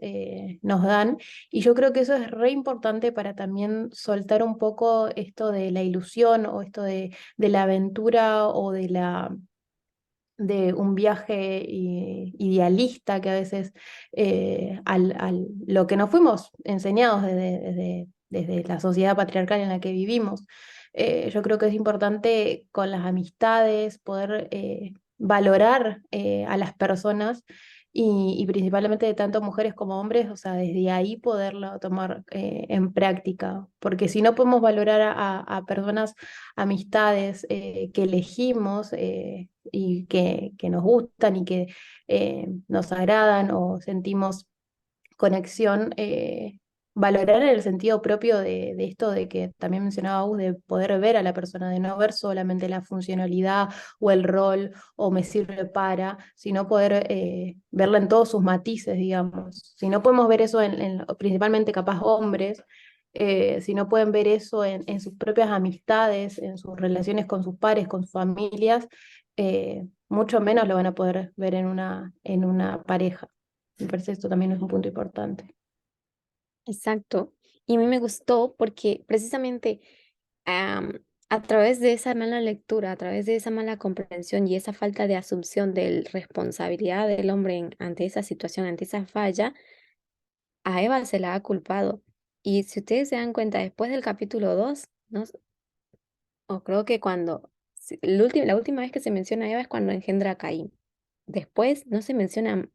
nos dan. Y yo creo que eso es re importante para también soltar un poco esto de la ilusión o esto de la aventura o de un viaje idealista que a veces lo que nos fuimos enseñados desde la sociedad patriarcal en la que vivimos. Yo creo que es importante con las amistades poder valorar a las personas y principalmente de tanto mujeres como hombres, o sea, desde ahí poderlo tomar en práctica, porque si no podemos valorar a personas, amistades que elegimos, y que nos gustan y que nos agradan o sentimos conexión, valorar el sentido propio de esto de que también mencionaba vos, de poder ver a la persona, de no ver solamente la funcionalidad o el rol o me sirve para, sino poder verla en todos sus matices, digamos. Si no podemos ver eso principalmente capaz hombres, si no pueden ver eso en sus propias amistades, en sus relaciones con sus pares, con sus familias, mucho menos lo van a poder ver en una pareja. Me parece esto también es un punto importante. Exacto. Y a mí me gustó porque precisamente a través de esa mala lectura, a través de esa mala comprensión y esa falta de asunción de responsabilidad del hombre ante esa situación, ante esa falla, a Eva se la ha culpado. Y si ustedes se dan cuenta, después del capítulo 2, ¿no? O creo que cuando, la última vez que se menciona a Eva es cuando engendra a Caín. Después no se menciona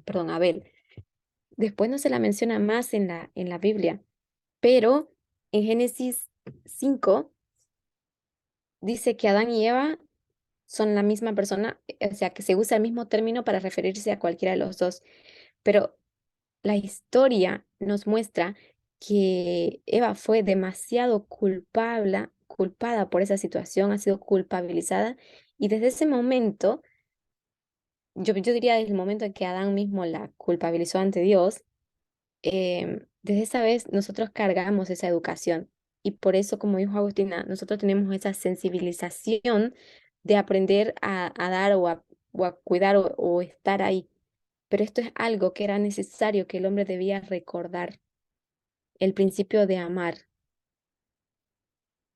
perdón, a Abel. Después no se la menciona más en la Biblia. Pero en Génesis 5 dice que Adán y Eva son la misma persona, o sea, que se usa el mismo término para referirse a cualquiera de los dos. Pero la historia nos muestra que Eva fue demasiado culpada por esa situación, ha sido culpabilizada, y desde ese momento, yo diría desde el momento en que Adán mismo la culpabilizó ante Dios, desde esa vez nosotros cargamos esa educación y por eso, como dijo Agustina, nosotros tenemos esa sensibilización de aprender a dar o a cuidar o estar ahí. Pero esto es algo que era necesario que el hombre debía recordar, el principio de amar.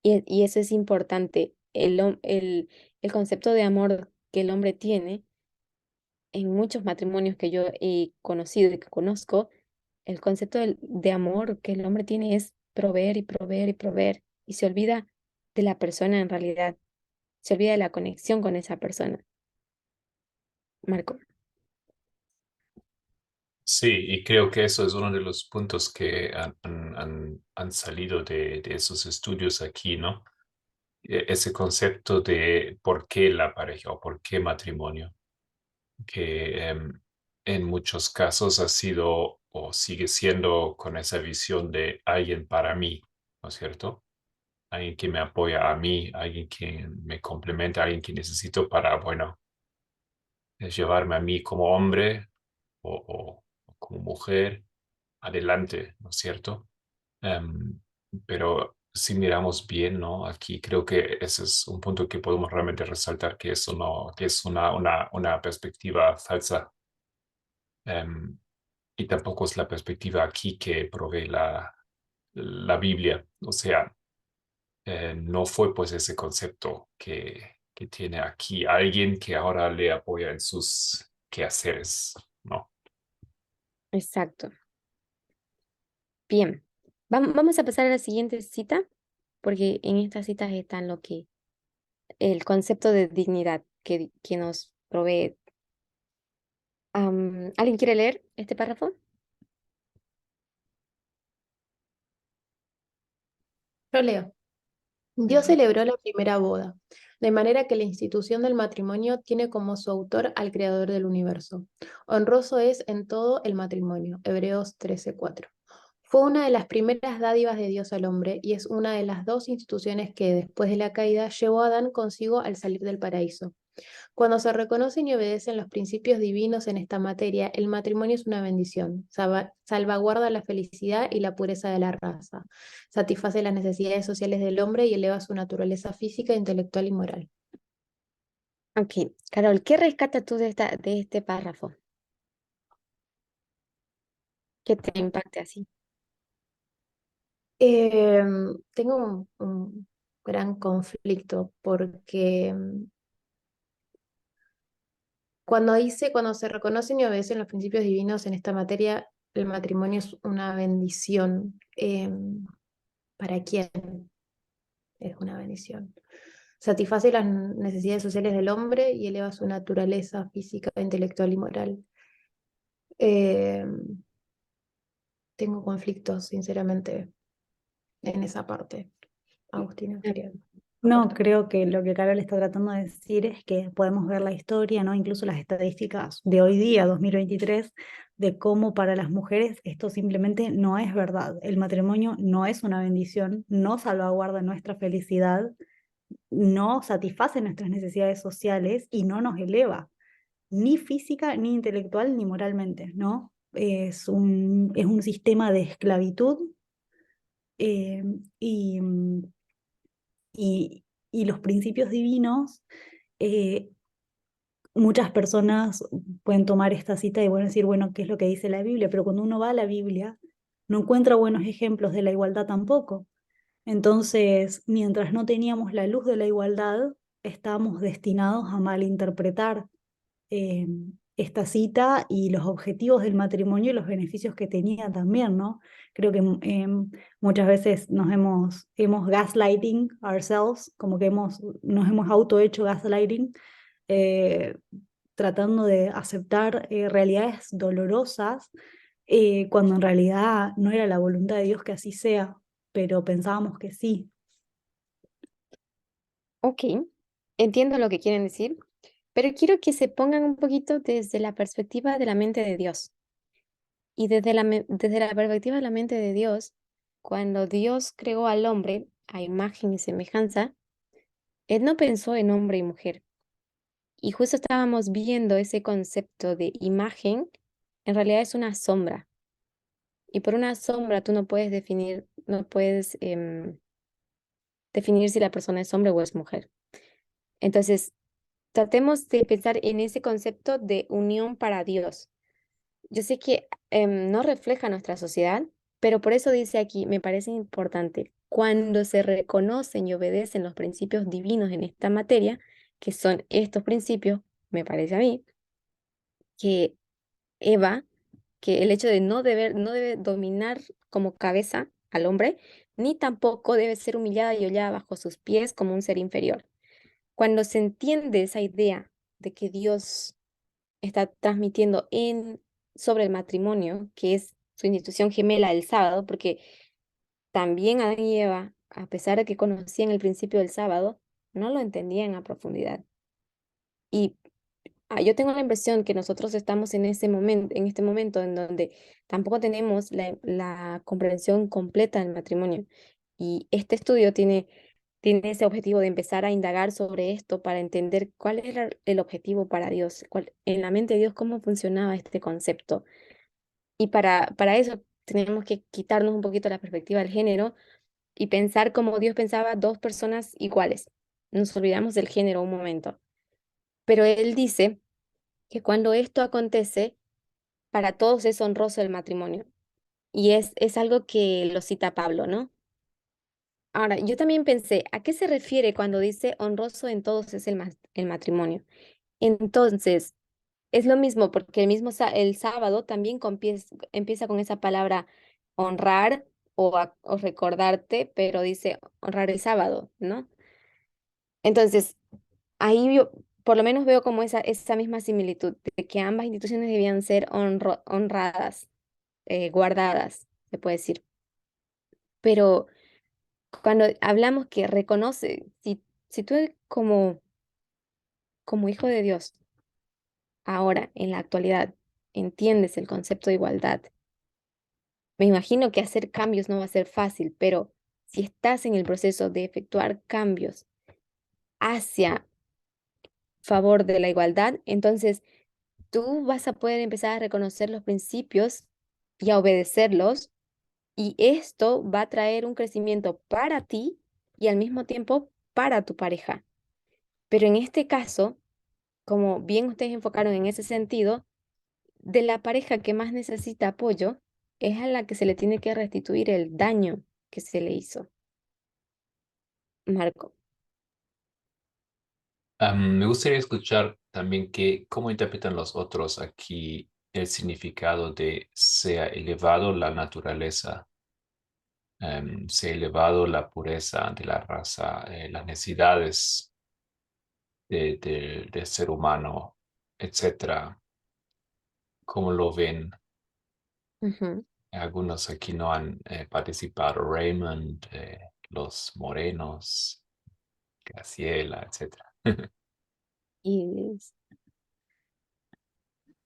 Y eso es importante, el concepto de amor que el hombre tiene en muchos matrimonios que yo he conocido y que conozco. El concepto de amor que el hombre tiene es proveer y proveer y proveer y se olvida de la persona en realidad, se olvida de la conexión con esa persona. Marco. Sí, y creo que eso es uno de los puntos que han salido de esos estudios aquí, ¿no? Ese concepto de por qué la pareja o por qué matrimonio, que en muchos casos ha sido o sigue siendo con esa visión de alguien para mí, ¿no es cierto? Alguien que me apoya a mí, alguien que me complementa, alguien que necesito para, bueno, llevarme a mí como hombre o como mujer adelante, ¿no es cierto? Em, pero si miramos bien, ¿no? Aquí creo que ese es un punto que podemos realmente resaltar, que eso no, que es una perspectiva falsa. Em, y tampoco es la perspectiva aquí que provee la Biblia. O sea, no fue pues ese concepto que tiene aquí alguien que ahora le apoya en sus quehaceres, ¿no? Exacto. Bien, vamos a pasar a la siguiente cita, porque en estas citas están el concepto de dignidad que nos provee. ¿Alguien quiere leer este párrafo? Yo leo. Dios celebró la primera boda, de manera que la institución del matrimonio tiene como su autor al Creador del universo. Honroso es en todo el matrimonio. Hebreos 13:4. Fue una de las primeras dádivas de Dios al hombre y es una de las dos instituciones que, después de la caída, llevó a Adán consigo al salir del paraíso. Cuando se reconocen y obedecen los principios divinos en esta materia, el matrimonio es una bendición, salvaguarda la felicidad y la pureza de la raza, satisface las necesidades sociales del hombre y eleva su naturaleza física, intelectual y moral. Ok, Carol, ¿qué rescatas tú de este párrafo? ¿Qué te impacta así? Tengo un gran conflicto porque cuando se reconocen y obedecen los principios divinos en esta materia, el matrimonio es una bendición. ¿Para quién es una bendición? Satisface las necesidades sociales del hombre y eleva su naturaleza física, intelectual y moral. Eh, Tengo conflictos, sinceramente, en esa parte. Agustina, quería No, aportar. creo que lo que Carol está tratando de decir es que podemos ver la historia, ¿no? Incluso las estadísticas de hoy día, 2023, de cómo para las mujeres esto simplemente no es verdad. El matrimonio no es una bendición, no salvaguarda nuestra felicidad, no satisface nuestras necesidades sociales y no nos eleva, ni física, ni intelectual, ni moralmente, ¿no? Es un sistema de esclavitud eh, y, y los principios divinos, eh, muchas personas pueden tomar esta cita y bueno, decir, bueno, ¿qué es lo que dice la Biblia? Pero cuando uno va a la Biblia, no encuentra buenos ejemplos de la igualdad tampoco. Entonces, mientras no teníamos la luz de la igualdad, estábamos destinados a malinterpretar eh, esta cita y los objetivos del matrimonio y los beneficios que tenía también, ¿no? Creo que muchas veces hemos gaslighting ourselves, como que nos hemos autohecho gaslighting, eh, tratando de aceptar realidades dolorosas, cuando en realidad no era la voluntad de Dios que así sea, pero pensábamos que sí. Ok, entiendo lo que quieren decir, pero quiero que se pongan un poquito desde la perspectiva de la mente de Dios. Y desde la perspectiva de la mente de Dios, cuando Dios creó al hombre a imagen y semejanza, Él no pensó en hombre y mujer. Y justo estábamos viendo ese concepto de imagen, en realidad es una sombra. Y por una sombra tú no puedes definir si la persona es hombre o es mujer. Entonces, tratemos de pensar en ese concepto de unión para Dios. Yo sé que no refleja nuestra sociedad, pero por eso dice aquí, me parece importante, cuando se reconocen y obedecen los principios divinos en esta materia, que son estos principios, me parece a mí, que Eva, que el hecho de no debe dominar como cabeza al hombre, ni tampoco debe ser humillada y hollada bajo sus pies como un ser inferior. Cuando se entiende esa idea de que Dios está transmitiendo sobre el matrimonio, que es su institución gemela el sábado, porque también Adán y Eva, a pesar de que conocían el principio del sábado, no lo entendían a profundidad. Y yo tengo la impresión que nosotros estamos en este momento en donde tampoco tenemos la comprensión completa del matrimonio. Y este estudio tiene ese objetivo de empezar a indagar sobre esto para entender cuál era el objetivo para Dios, en la mente de Dios cómo funcionaba este concepto. Y para eso tenemos que quitarnos un poquito la perspectiva del género y pensar como Dios pensaba dos personas iguales. Nos olvidamos del género un momento. Pero Él dice que cuando esto acontece, para todos es honroso el matrimonio. Y es algo que lo cita Pablo, ¿no? Ahora, yo también pensé, ¿a qué se refiere cuando dice honroso en todos es el matrimonio? Entonces, es lo mismo, porque el sábado también empieza con esa palabra honrar o recordarte, pero dice honrar el sábado, ¿no? Entonces, ahí yo por lo menos veo como esa misma similitud, de que ambas instituciones debían ser honradas, guardadas, se puede decir. Pero cuando hablamos que reconoce, si tú como hijo de Dios, ahora, en la actualidad, entiendes el concepto de igualdad, me imagino que hacer cambios no va a ser fácil, pero si estás en el proceso de efectuar cambios hacia favor de la igualdad, entonces tú vas a poder empezar a reconocer los principios y a obedecerlos, y esto va a traer un crecimiento para ti y al mismo tiempo para tu pareja. Pero en este caso, como bien ustedes enfocaron en ese sentido, de la pareja que más necesita apoyo es a la que se le tiene que restituir el daño que se le hizo. Marco. Me gustaría escuchar también cómo interpretan los otros aquí el significado de sea elevado la naturaleza, sea elevado la pureza de la raza, las necesidades del ser humano, etcétera. ¿Cómo lo ven? Ujú. Algunos aquí no han participado, Raymond, los Morenos, Graciela, etcétera. Y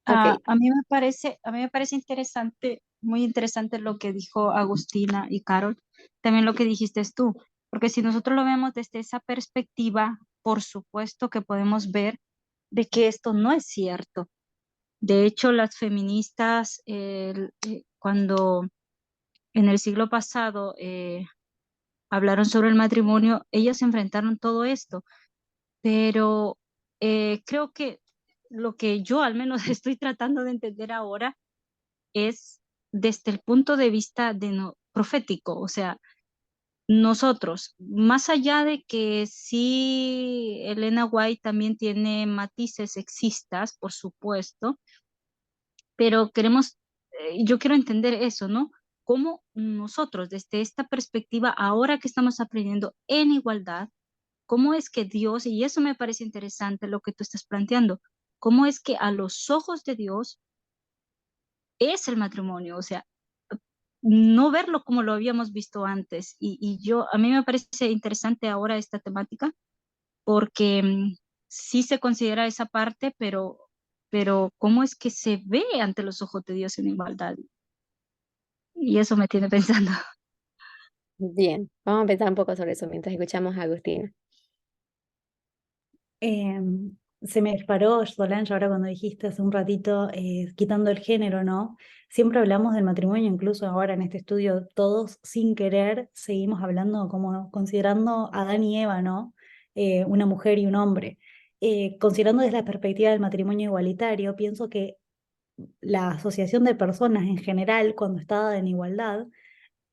ok, A mí me parece interesante, muy interesante lo que dijo Agustina y Carol, también lo que dijiste tú, porque si nosotros lo vemos desde esa perspectiva, por supuesto que podemos ver de que esto no es cierto. De hecho, las feministas, cuando en el siglo pasado hablaron sobre el matrimonio, ellas enfrentaron todo esto, pero creo que lo que yo al menos estoy tratando de entender ahora es desde el punto de vista de profético, o sea, nosotros, más allá de que sí, Elena White también tiene matices sexistas, por supuesto, pero yo quiero entender eso, ¿no? Cómo nosotros, desde esta perspectiva, ahora que estamos aprendiendo en igualdad, cómo es que Dios, y eso me parece interesante lo que tú estás planteando, cómo es que a los ojos de Dios es el matrimonio, o sea, no verlo como lo habíamos visto antes. A mí me parece interesante ahora esta temática porque sí se considera esa parte, pero cómo es que se ve ante los ojos de Dios en igualdad. Y eso me tiene pensando. bien, vamos a pensar un poco sobre eso mientras escuchamos a Agustina. Se me disparó, Solange, ahora cuando dijiste hace un ratito, quitando el género, ¿no? Siempre hablamos del matrimonio, incluso ahora en este estudio, todos sin querer seguimos hablando como considerando a Adán y Eva, ¿no? Una mujer y un hombre. Considerando desde la perspectiva del matrimonio igualitario, pienso que la asociación de personas en general, cuando está dada en igualdad,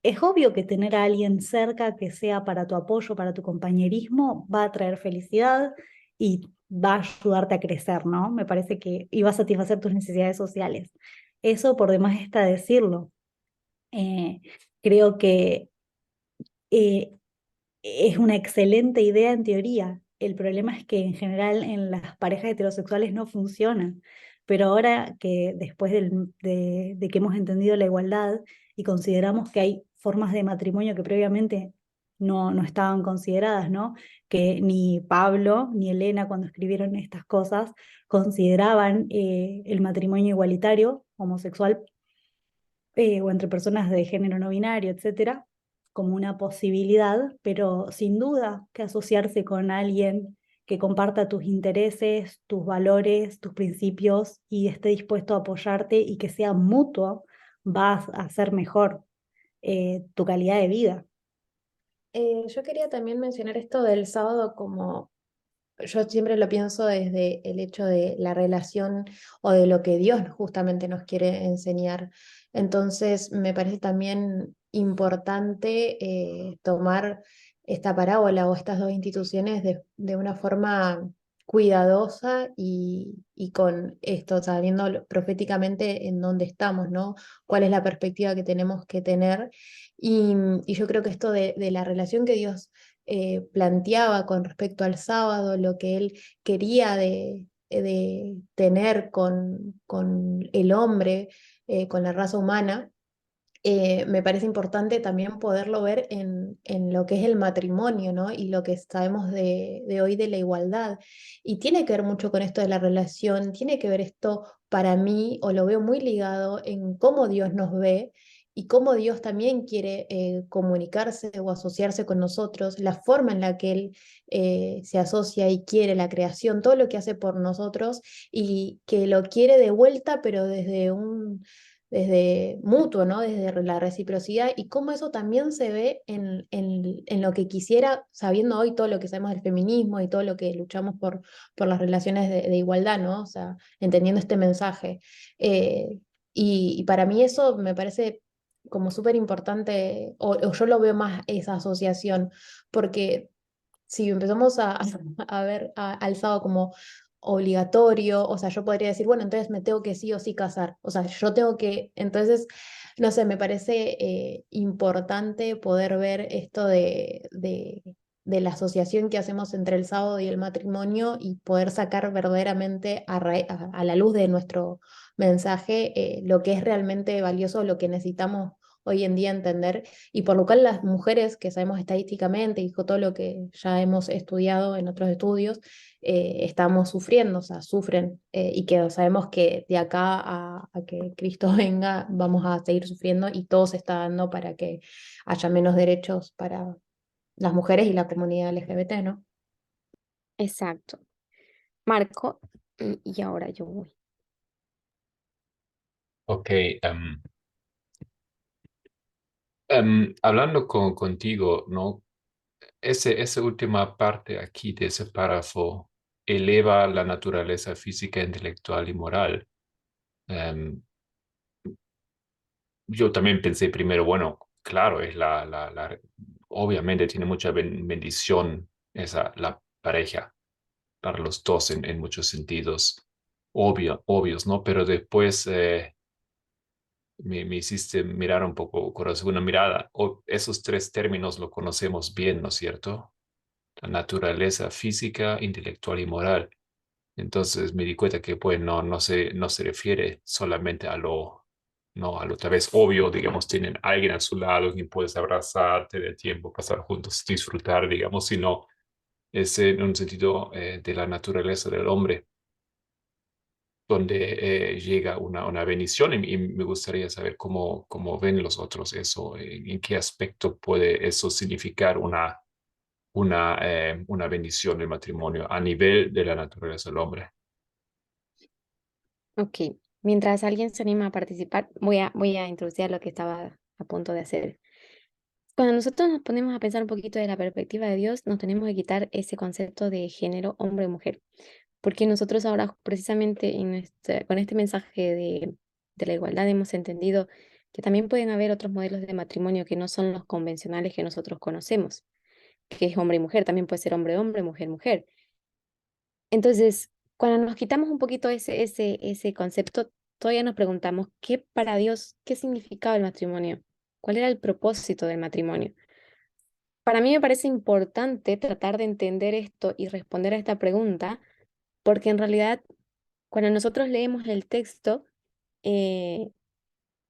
es obvio que tener a alguien cerca que sea para tu apoyo, para tu compañerismo, va a traer felicidad y va a ayudarte a crecer, ¿no? Me parece que y va a satisfacer tus necesidades sociales. Eso por demás está decirlo. Eh, Creo que eh, es una excelente idea en teoría. El problema es que en general en las parejas heterosexuales no funcionan. Pero ahora que después de que hemos entendido la igualdad y consideramos que hay formas de matrimonio que previamente no estaban consideradas, ¿no? Que ni Pablo ni Elena cuando escribieron estas cosas consideraban el matrimonio igualitario, homosexual, o entre personas de género no binario, etcétera, como una posibilidad, pero sin duda que asociarse con alguien que comparta tus intereses, tus valores, tus principios y esté dispuesto a apoyarte y que sea mutuo, vas a hacer mejor tu calidad de vida. Yo quería también mencionar esto del sábado como yo siempre lo pienso desde el hecho de la relación o de lo que Dios justamente nos quiere enseñar. Entonces, me parece también importante tomar esta parábola o estas dos instituciones de una forma cuidadosa y con esto, sabiendo proféticamente en dónde estamos, ¿no? Cuál es la perspectiva que tenemos que tener. Y yo creo que esto de la relación que Dios planteaba con respecto al sábado, lo que Él quería de tener con el hombre, con la raza humana, me parece importante también poderlo ver en lo que es el matrimonio, ¿no? Y lo que sabemos de hoy de la igualdad. Y tiene que ver mucho con esto de la relación, tiene que ver esto para mí, o lo veo muy ligado en cómo Dios nos ve y cómo Dios también quiere comunicarse o asociarse con nosotros, la forma en la que Él se asocia y quiere la creación, todo lo que hace por nosotros y que lo quiere de vuelta, pero desde mutuo, ¿no? Desde la reciprocidad y cómo eso también se ve en lo que quisiera, sabiendo hoy todo lo que sabemos del feminismo y todo lo que luchamos por las relaciones de igualdad, ¿no? O sea, entendiendo este mensaje. Y para mí eso me parece como súper importante, o yo lo veo más esa asociación, porque si empezamos a ver al sábado como obligatorio, o sea, yo podría decir, bueno, entonces me tengo que sí o sí casar, o sea, yo tengo que, entonces, no sé, me parece importante poder ver esto de la asociación que hacemos entre el sábado y el matrimonio y poder sacar verdaderamente a la luz de nuestro mensaje lo que es realmente valioso, lo que necesitamos hoy en día entender y por lo cual las mujeres, que sabemos estadísticamente y con todo lo que ya hemos estudiado en otros estudios, estamos sufriendo, o sea, sufren y que sabemos que de acá a que Cristo venga vamos a seguir sufriendo y todo se está dando para que haya menos derechos para las mujeres y la comunidad LGBT, ¿no? Exacto. Marco, y ahora yo voy. Ok, hablando contigo, ¿no? Esa última parte aquí de ese párrafo eleva la naturaleza física, intelectual y moral. Em, yo también pensé primero, bueno, claro, es obviamente tiene mucha bendición la pareja para los dos en muchos sentidos obvios, ¿no? Pero después me hiciste mirar un poco con la segunda mirada. Esos tres términos lo conocemos bien, ¿no es cierto? La naturaleza física, intelectual y moral. Entonces me di cuenta que pues no se refiere solamente no, a lo tal vez obvio, digamos, tienen alguien a su lado, quien puedes abrazar, tener tiempo, pasar juntos, disfrutar, digamos, sino es en un sentido de la naturaleza del hombre, donde llega una bendición y me gustaría saber cómo ven los otros eso, en qué aspecto puede eso significar una bendición del matrimonio a nivel de la naturaleza del hombre. Ok, mientras alguien se anima a participar, voy a introducir lo que estaba a punto de hacer. Cuando nosotros nos ponemos a pensar un poquito de la perspectiva de Dios, nos tenemos que quitar ese concepto de género hombre-mujer, porque nosotros ahora precisamente con este mensaje de la igualdad hemos entendido que también pueden haber otros modelos de matrimonio que no son los convencionales que nosotros conocemos, que es hombre y mujer, también puede ser hombre-hombre, mujer-mujer. Entonces, cuando nos quitamos un poquito ese concepto, todavía nos preguntamos, ¿qué para Dios, qué significaba el matrimonio? ¿Cuál era el propósito del matrimonio? Para mí me parece importante tratar de entender esto y responder a esta pregunta, porque en realidad, cuando nosotros leemos el texto, eh,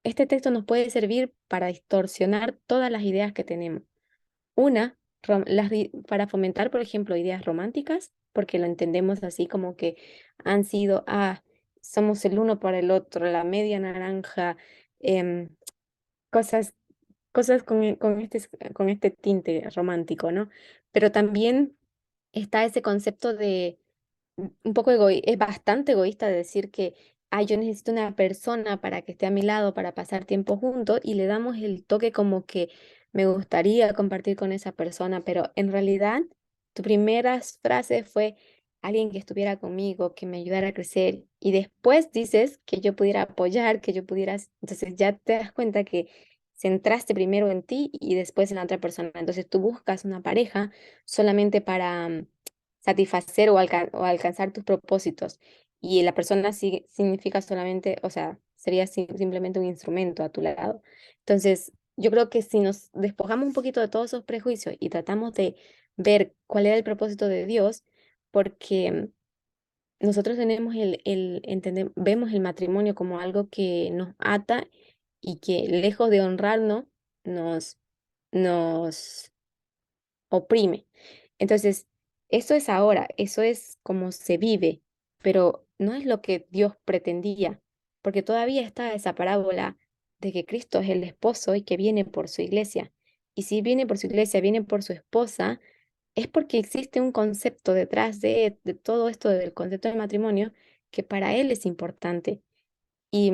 este texto nos puede servir para distorsionar todas las ideas que tenemos. Una, para fomentar, por ejemplo, ideas románticas, porque lo entendemos así como que han sido, somos el uno para el otro, la media naranja, em, cosas, cosas con este tinte romántico, ¿no? Pero también está ese concepto de un poco es bastante egoísta de decir que, yo necesito una persona para que esté a mi lado para pasar tiempo juntos y le damos el toque como que me gustaría compartir con esa persona, pero en realidad tu primera frase fue alguien que estuviera conmigo, que me ayudara a crecer y después dices que yo pudiera apoyar, que yo pudiera, entonces ya te das cuenta que centraste primero en ti y después en la otra persona. Entonces tú buscas una pareja solamente para satisfacer o alcanzar tus propósitos. Y la persona significa solamente, o sea, sería simplemente un instrumento a tu lado. Entonces, yo creo que si nos despojamos un poquito de todos esos prejuicios y tratamos de ver cuál era el propósito de Dios, porque nosotros tenemos vemos el matrimonio como algo que nos ata y que lejos de honrarnos, nos oprime. Entonces, eso es ahora, eso es como se vive, pero no es lo que Dios pretendía, porque todavía está esa parábola de que Cristo es el esposo y que viene por su iglesia. Y si viene por su iglesia, viene por su esposa, es porque existe un concepto detrás de todo esto del concepto del matrimonio que para él es importante. Y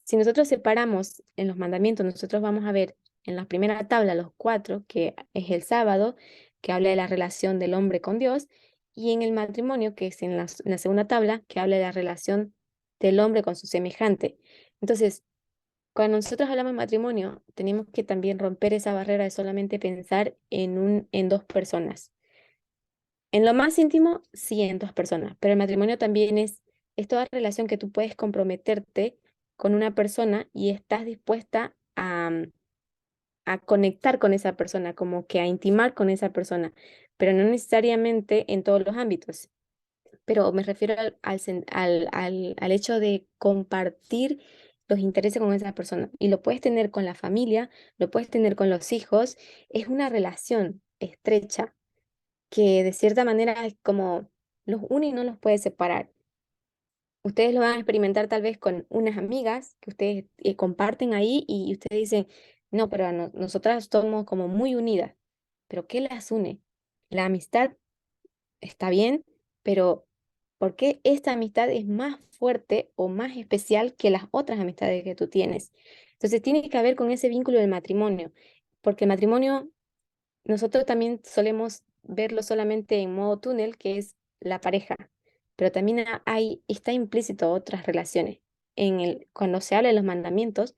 si nosotros separamos en los mandamientos, nosotros vamos a ver en la primera tabla los 4, que es el sábado, que habla de la relación del hombre con Dios, y en el matrimonio, que es en la segunda tabla, que habla de la relación del hombre con su semejante. Entonces, cuando nosotros hablamos de matrimonio, tenemos que también romper esa barrera de solamente pensar en dos personas. En lo más íntimo, sí, en dos personas, pero el matrimonio también es toda relación que tú puedes comprometerte con una persona y estás dispuesta a conectar con esa persona, como que a intimar con esa persona, pero no necesariamente en todos los ámbitos. Pero me refiero al hecho de compartir los intereses con esa persona. Y lo puedes tener con la familia, lo puedes tener con los hijos. Es una relación estrecha que de cierta manera es como los une y no los puede separar. Ustedes lo van a experimentar tal vez con unas amigas que ustedes comparten ahí y ustedes dicen, no, pero nosotras somos como muy unidas. ¿Pero qué las une? La amistad está bien, pero ¿por qué esta amistad es más fuerte o más especial que las otras amistades que tú tienes? Entonces tiene que ver con ese vínculo del matrimonio, porque el matrimonio nosotros también solemos verlo solamente en modo túnel, que es la pareja, pero también está implícito otras relaciones. Cuando se habla de los mandamientos,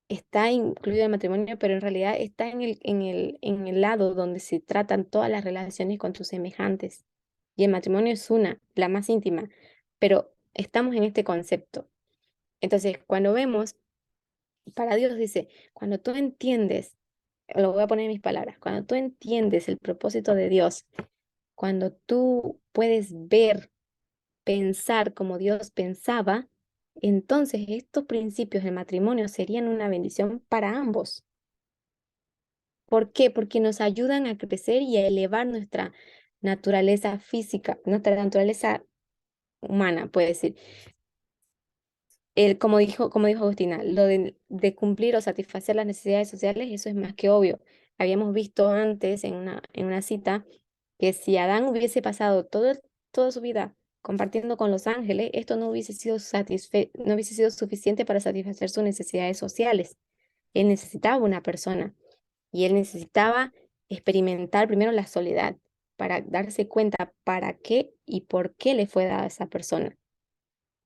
está incluido el matrimonio, pero en realidad está en el lado donde se tratan todas las relaciones con tus semejantes. Y el matrimonio es una, la más íntima, pero estamos en este concepto. Entonces, cuando vemos, para Dios dice, cuando tú entiendes, lo voy a poner en mis palabras, cuando tú entiendes el propósito de Dios, cuando tú puedes ver, pensar como Dios pensaba, entonces estos principios del matrimonio serían una bendición para ambos. ¿Por qué? Porque nos ayudan a crecer y a elevar nuestra naturaleza física, nuestra naturaleza humana, puede decir. Como dijo Agustina, lo de cumplir o satisfacer las necesidades sociales, eso es más que obvio. Habíamos visto antes en una cita que si Adán hubiese pasado toda su vida compartiendo con los ángeles, esto no hubiese sido suficiente para satisfacer sus necesidades sociales. Él necesitaba una persona y él necesitaba experimentar primero la soledad para darse cuenta para qué y por qué le fue dada esa persona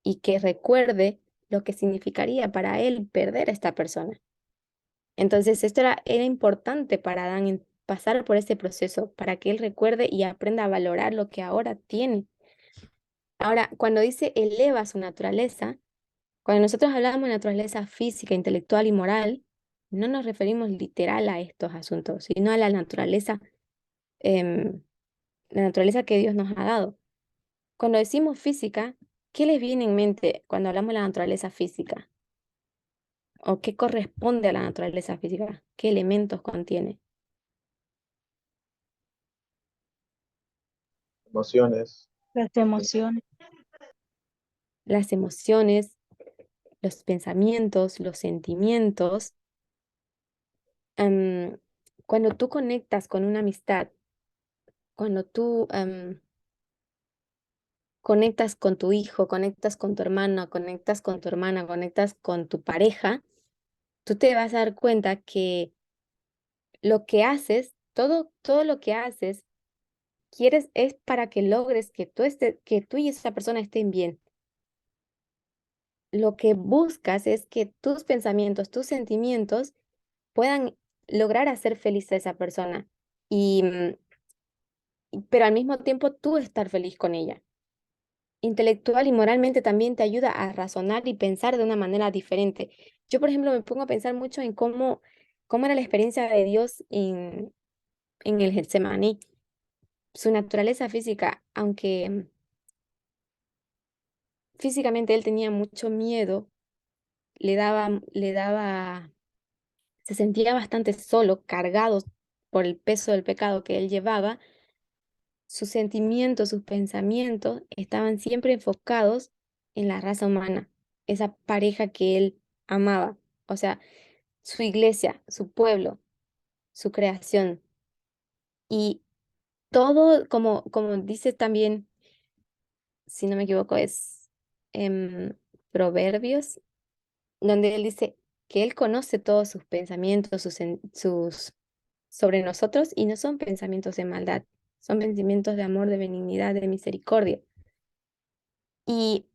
y que recuerde lo que significaría para él perder a esta persona. Entonces, esto era importante para Adán pasar por ese proceso, para que él recuerde y aprenda a valorar lo que ahora tiene. Ahora, cuando dice eleva su naturaleza, cuando nosotros hablamos de naturaleza física, intelectual y moral, no nos referimos literal a estos asuntos, sino a em, la naturaleza que Dios nos ha dado. Cuando decimos física, ¿qué les viene en mente cuando hablamos de la naturaleza física? ¿O qué corresponde a la naturaleza física? ¿Qué elementos contiene? Emociones. Las emociones. Las emociones, los pensamientos, los sentimientos. Em, Cuando tú conectas con una amistad, cuando tú conectas con tu hijo, conectas con tu hermano, conectas con tu hermana, conectas con tu pareja, tú te vas a dar cuenta que lo que haces, todo lo que haces, es para que logres que tú y esa persona estén bien. Lo que buscas es que tus pensamientos, tus sentimientos puedan lograr hacer feliz a esa persona. Y pero al mismo tiempo tú estar feliz con ella. Intelectual y moralmente también te ayuda a razonar y pensar de una manera diferente. Yo, por ejemplo, me pongo a pensar mucho en cómo era la experiencia de Dios en el Getsemaní. Su naturaleza física, aunque físicamente él tenía mucho miedo, se sentía bastante solo, cargado por el peso del pecado que él llevaba. Sus sentimientos, sus pensamientos estaban siempre enfocados en la raza humana, esa pareja que él amaba, o sea, su iglesia, su pueblo, su creación. Y todo, como dice también, si no me equivoco, es en Proverbios, donde él dice que él conoce todos sus pensamientos, sus sobre nosotros, y no son pensamientos de maldad, son pensamientos de amor, de benignidad, de misericordia. Y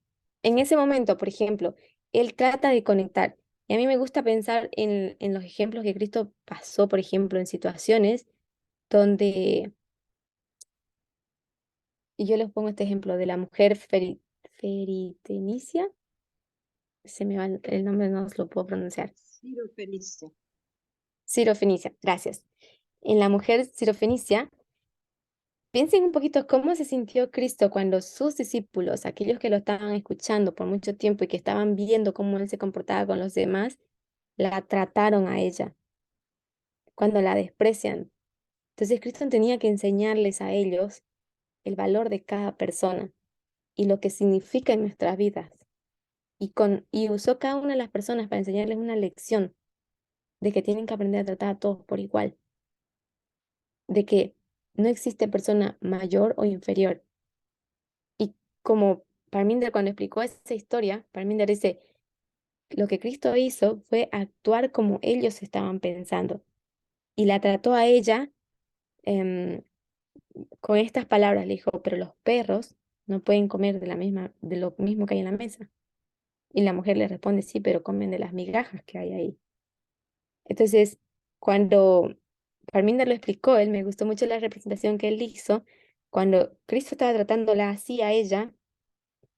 en ese momento, por ejemplo, él trata de conectar. Y a mí me gusta pensar en los ejemplos que Cristo pasó, por ejemplo, en situaciones donde, y yo les pongo este ejemplo de la mujer Feritenicia, se me va el nombre, no lo puedo pronunciar. Sirofenicia. Sirofenicia, gracias. En la mujer Sirofenicia, piensen un poquito cómo se sintió Cristo cuando sus discípulos, aquellos que lo estaban escuchando por mucho tiempo y que estaban viendo cómo él se comportaba con los demás, la trataron a ella, cuando la desprecian. Entonces Cristo tenía que enseñarles a ellos el valor de cada persona y lo que significa en nuestras vidas. Y usó cada una de las personas para enseñarles una lección de que tienen que aprender a tratar a todos por igual, de que no existe persona mayor o inferior. Y como Parminder cuando explicó esa historia, Parminder dice, lo que Cristo hizo fue actuar como ellos estaban pensando y la trató a ella em, con estas palabras. Le dijo, pero los perros no pueden comer de lo mismo que hay en la mesa. Y la mujer le responde, sí, pero comen de las migajas que hay ahí. Entonces, cuando Parminder lo explicó, él me gustó mucho la representación que él hizo, cuando Cristo estaba tratándola así a ella,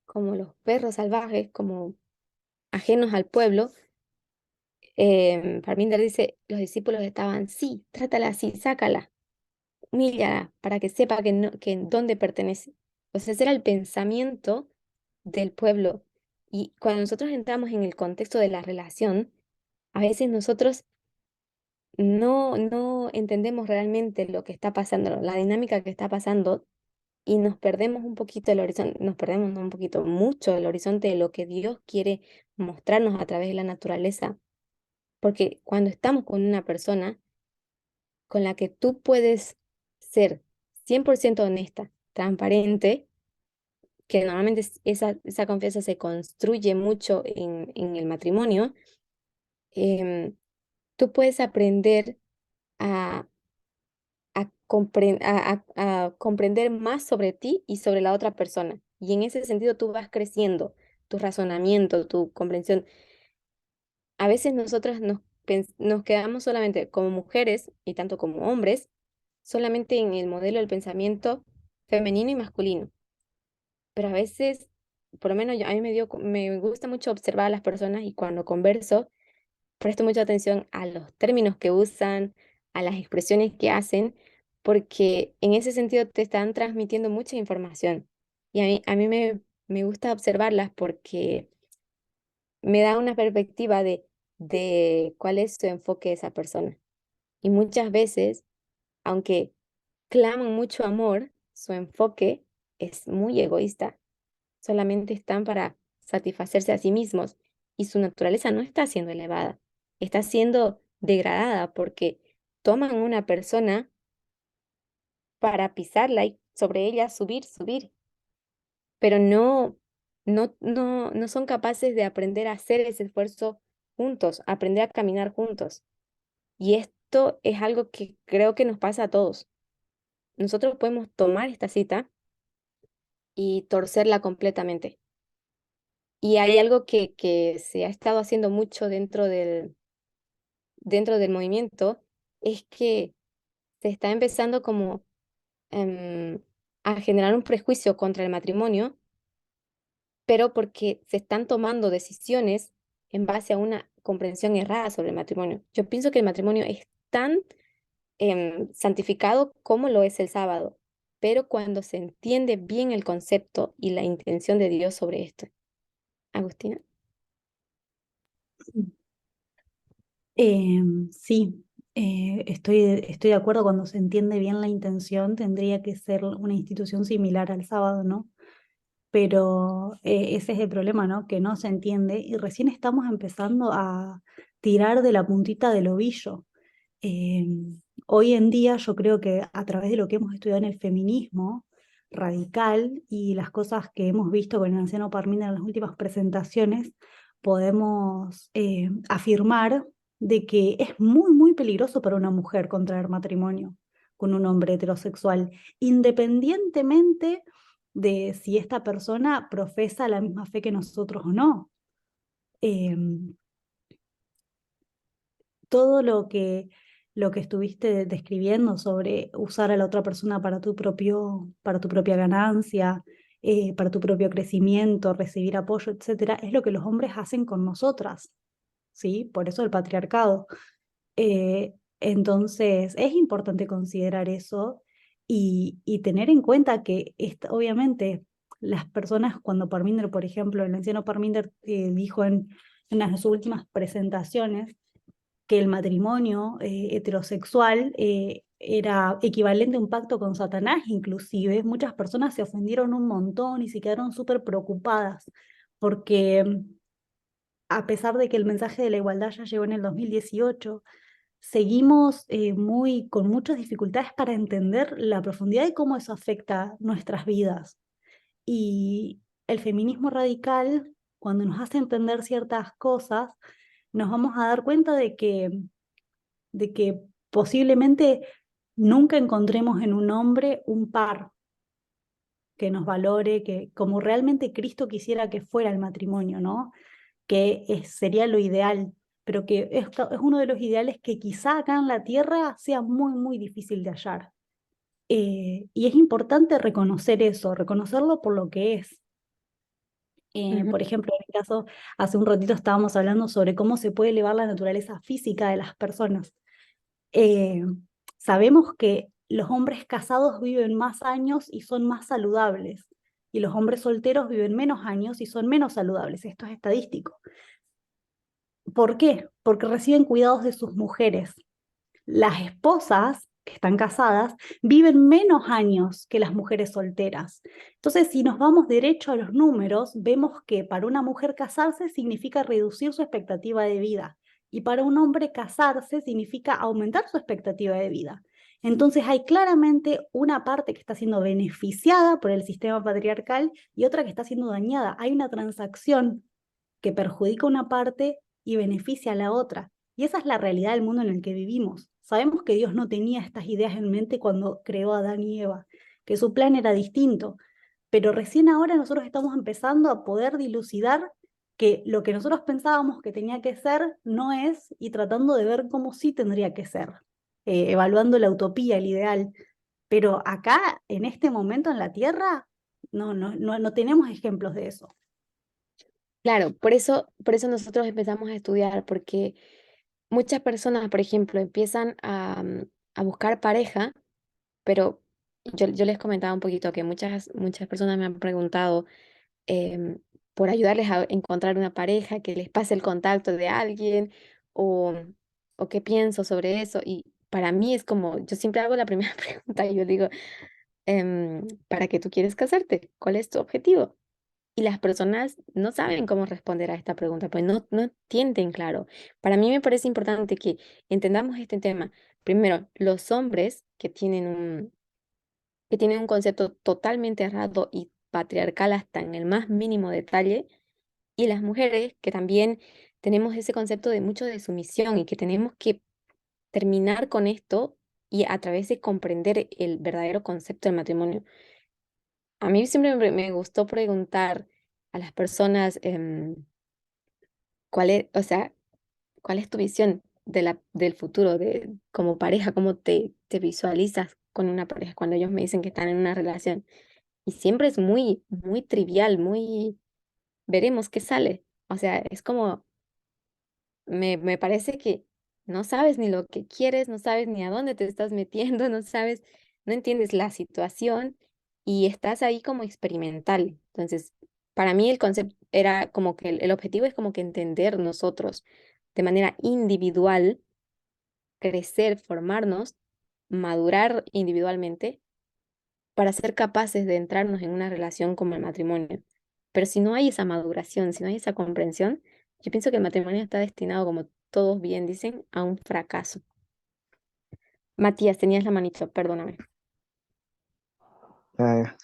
como los perros salvajes, como ajenos al pueblo. Parminder dice, los discípulos estaban, sí, trátala así, sácala, humíllala, para que sepa que en dónde pertenece. O sea, ese era el pensamiento del pueblo. Y cuando nosotros entramos en el contexto de la relación, a veces nosotros no entendemos realmente lo que está pasando, la dinámica que está pasando, y nos perdemos un poquito el horizonte, nos perdemos no un poquito, mucho el horizonte de lo que Dios quiere mostrarnos a través de la naturaleza. Porque cuando estamos con una persona con la que tú puedes ser 100% honesta, transparente, que normalmente esa confianza se construye mucho en el matrimonio, em, tú puedes aprender a, a comprender más sobre ti y sobre la otra persona. Y en ese sentido tú vas creciendo, tu razonamiento, tu comprensión. A veces nosotras nos quedamos solamente como mujeres y tanto como hombres, solamente en el modelo del pensamiento femenino y masculino. Pero a veces, por lo menos a mí me gusta mucho observar a las personas y cuando converso, presto mucha atención a los términos que usan, a las expresiones que hacen, porque en ese sentido te están transmitiendo mucha información. Y a mí me gusta observarlas porque me da una perspectiva de cuál es su enfoque de esa persona. Y muchas veces, aunque claman mucho amor, su enfoque es muy egoísta. Solamente están para satisfacerse a sí mismos y su naturaleza no está siendo elevada, está siendo degradada porque toman una persona para pisarla y sobre ella subir, subir, pero no son capaces de aprender a hacer ese esfuerzo juntos, aprender a caminar juntos. Y esto es algo que creo que nos pasa a todos. Nosotros podemos tomar esta cita y torcerla completamente. Y hay algo que se ha estado haciendo mucho dentro del movimiento, es que se está empezando como em, a generar un prejuicio contra el matrimonio, pero porque se están tomando decisiones en base a una comprensión errada sobre el matrimonio. Yo pienso que el matrimonio es tan santificado como lo es el sábado, pero cuando se entiende bien el concepto y la intención de Dios sobre esto. Agustina. Sí, estoy de acuerdo, cuando se entiende bien la intención, tendría que ser una institución similar al sábado, ¿no? Pero ese es el problema, ¿no? Que no se entiende y recién estamos empezando a tirar de la puntita del ovillo. Eh, Hoy en día yo creo que a través de lo que hemos estudiado en el feminismo radical y las cosas que hemos visto con el anciano Parmina en las últimas presentaciones, podemos afirmar de que es muy, muy peligroso para una mujer contraer matrimonio con un hombre heterosexual, independientemente de si esta persona profesa la misma fe que nosotros o no. Em, Todo lo que estuviste describiendo sobre usar a la otra persona para tu propia ganancia, para tu propio crecimiento, recibir apoyo, etcétera, es lo que los hombres hacen con nosotras, ¿sí? Por eso el patriarcado. Entonces, es importante considerar eso y tener en cuenta que obviamente las personas, cuando Parminder, por ejemplo, el anciano Parminder dijo en una de sus últimas presentaciones, que el matrimonio heterosexual era equivalente a un pacto con Satanás, inclusive muchas personas se ofendieron un montón y se quedaron súper preocupadas, porque a pesar de que el mensaje de la igualdad ya llegó en el 2018, seguimos con muchas dificultades para entender la profundidad de cómo eso afecta nuestras vidas. Y el feminismo radical, cuando nos hace entender ciertas cosas, nos vamos a dar cuenta de que posiblemente nunca encontremos en un hombre un par que nos valore, que como realmente Cristo quisiera que fuera el matrimonio, ¿no? Que sería lo ideal, pero que es uno de los ideales que quizá acá en la tierra sea muy, muy difícil de hallar. Y es importante reconocer eso, reconocerlo por lo que es. Ujú. Por ejemplo, en mi caso, hace un ratito estábamos hablando sobre cómo se puede elevar la naturaleza física de las personas. Eh, Sabemos que los hombres casados viven más años y son más saludables, y los hombres solteros viven menos años y son menos saludables. Esto es estadístico. ¿Por qué? Porque reciben cuidados de sus mujeres. Las esposas que están casadas viven menos años que las mujeres solteras. Entonces, si nos vamos derecho a los números, vemos que para una mujer casarse significa reducir su expectativa de vida y para un hombre casarse significa aumentar su expectativa de vida. Entonces hay claramente una parte que está siendo beneficiada por el sistema patriarcal y otra que está siendo dañada. Hay una transacción que perjudica una parte y beneficia a la otra. Y esa es la realidad del mundo en el que vivimos. Sabemos que Dios no tenía estas ideas en mente cuando creó a Adán y Eva, que su plan era distinto, pero recién ahora nosotros estamos empezando a poder dilucidar que lo que nosotros pensábamos que tenía que ser no es, y tratando de ver cómo sí tendría que ser, evaluando la utopía, el ideal. Pero acá, en este momento en la Tierra, no tenemos ejemplos de eso. Claro, por eso nosotros empezamos a estudiar, porque muchas personas, por ejemplo, empiezan a buscar pareja, pero yo les comentaba un poquito que muchas personas me han preguntado em, por ayudarles a encontrar una pareja, que les pase el contacto de alguien o, o qué pienso sobre eso. Y para mí es como, yo siempre hago la primera pregunta y yo digo, ¿para qué tú quieres casarte? ¿Cuál es tu objetivo? Y las personas no saben cómo responder a esta pregunta, pues no entienden claro. Para mí me parece importante que entendamos este tema. Primero, los hombres que tienen un concepto totalmente errado y patriarcal hasta en el más mínimo detalle, y las mujeres que también tenemos ese concepto de mucho de sumisión y que tenemos que terminar con esto y a través de comprender el verdadero concepto del matrimonio. A mí siempre me gustó preguntar a las personas cuál es, o sea, cuál es tu visión de del futuro, de como pareja, cómo te visualizas con una pareja, cuando ellos me dicen que están en una relación. Y siempre es muy, muy trivial, muy, veremos qué sale. O sea, es como, me parece que no sabes ni lo que quieres, no sabes ni a dónde te estás metiendo, no sabes, no entiendes la situación y estás ahí como experimental. Entonces, para mí el concepto era como que el objetivo es como que entender nosotros de manera individual, crecer, formarnos, madurar individualmente para ser capaces de entrarnos en una relación como el matrimonio. Pero si no hay esa maduración, si no hay esa comprensión, yo pienso que el matrimonio está destinado, como todos bien dicen, a un fracaso. Matías, tenías la manito, perdóname. Ah,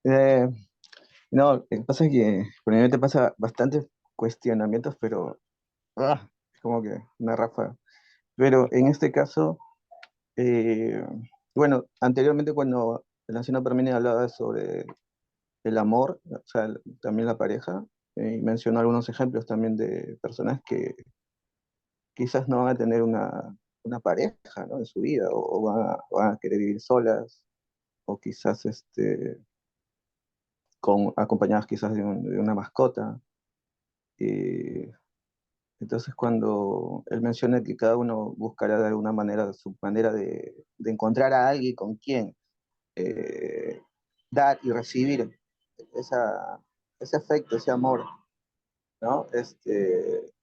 eh, no, lo que pasa es que por mi mente pasa bastantes cuestionamientos, pero es como que una ráfaga. Pero en este caso, eh, bueno, anteriormente cuando el anciano Parmenio hablaba sobre el amor, o sea, también la pareja, y mencionó algunos ejemplos también de personas que quizás no van a tener una pareja, ¿no? En su vida, o van a querer vivir solas, o quizás acompañadas quizás de una mascota. Eh, entonces cuando él menciona que cada uno buscará de alguna manera su manera de encontrar a alguien con quien eh, dar y recibir esa, ese afecto, ese amor, ¿no?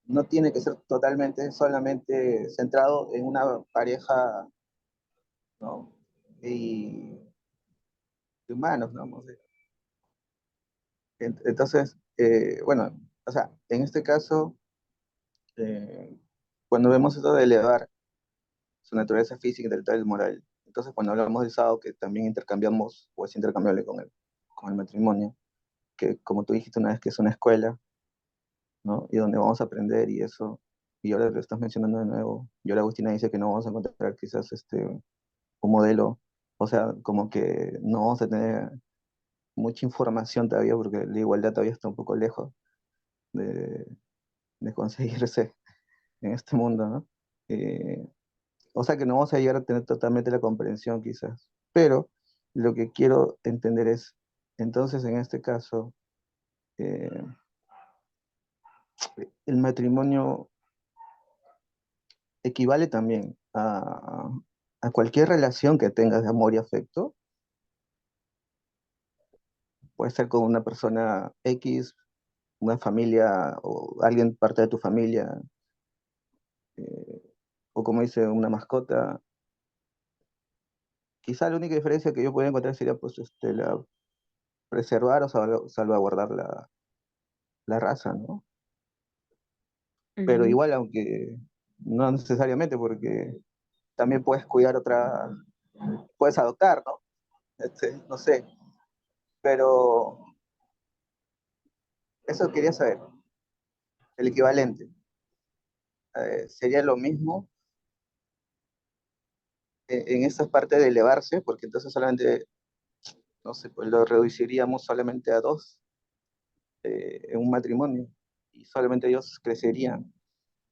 No tiene que ser totalmente, solamente centrado en una pareja, ¿no? Y de humanos, ¿no? No sé. Entonces, bueno, o sea, en este caso, eh, cuando vemos esto de elevar su naturaleza física, intelectual y moral, entonces cuando hablamos del sábado, que también intercambiamos, o es intercambiable con el matrimonio, que como tú dijiste una vez que es una escuela, ¿no? Y donde vamos a aprender y eso, y ahora lo estás mencionando de nuevo, y ahora Agustina dice que no vamos a encontrar quizás un modelo, o sea, como que no vamos a tener mucha información todavía porque la igualdad todavía está un poco lejos de, de conseguirse en este mundo, ¿no? Eh, o sea que no vamos a llegar a tener totalmente la comprensión quizás, pero lo que quiero entender es, entonces en este caso, eh, el matrimonio equivale también a cualquier relación que tengas de amor y afecto. Puede ser con una persona X, una familia o alguien parte de tu familia, eh, o como dice, una mascota. Quizá la única diferencia que yo pueda encontrar sería pues, preservar o salvaguardar la raza, ¿no? Pero Ujú. igual, aunque no necesariamente, porque también puedes cuidar otra, puedes adoptar, ¿no? No sé, pero eso quería saber, el equivalente. Sería lo mismo en esa parte de elevarse, porque entonces solamente, no sé, pues lo reduciríamos solamente a dos en un matrimonio y solamente ellos crecerían,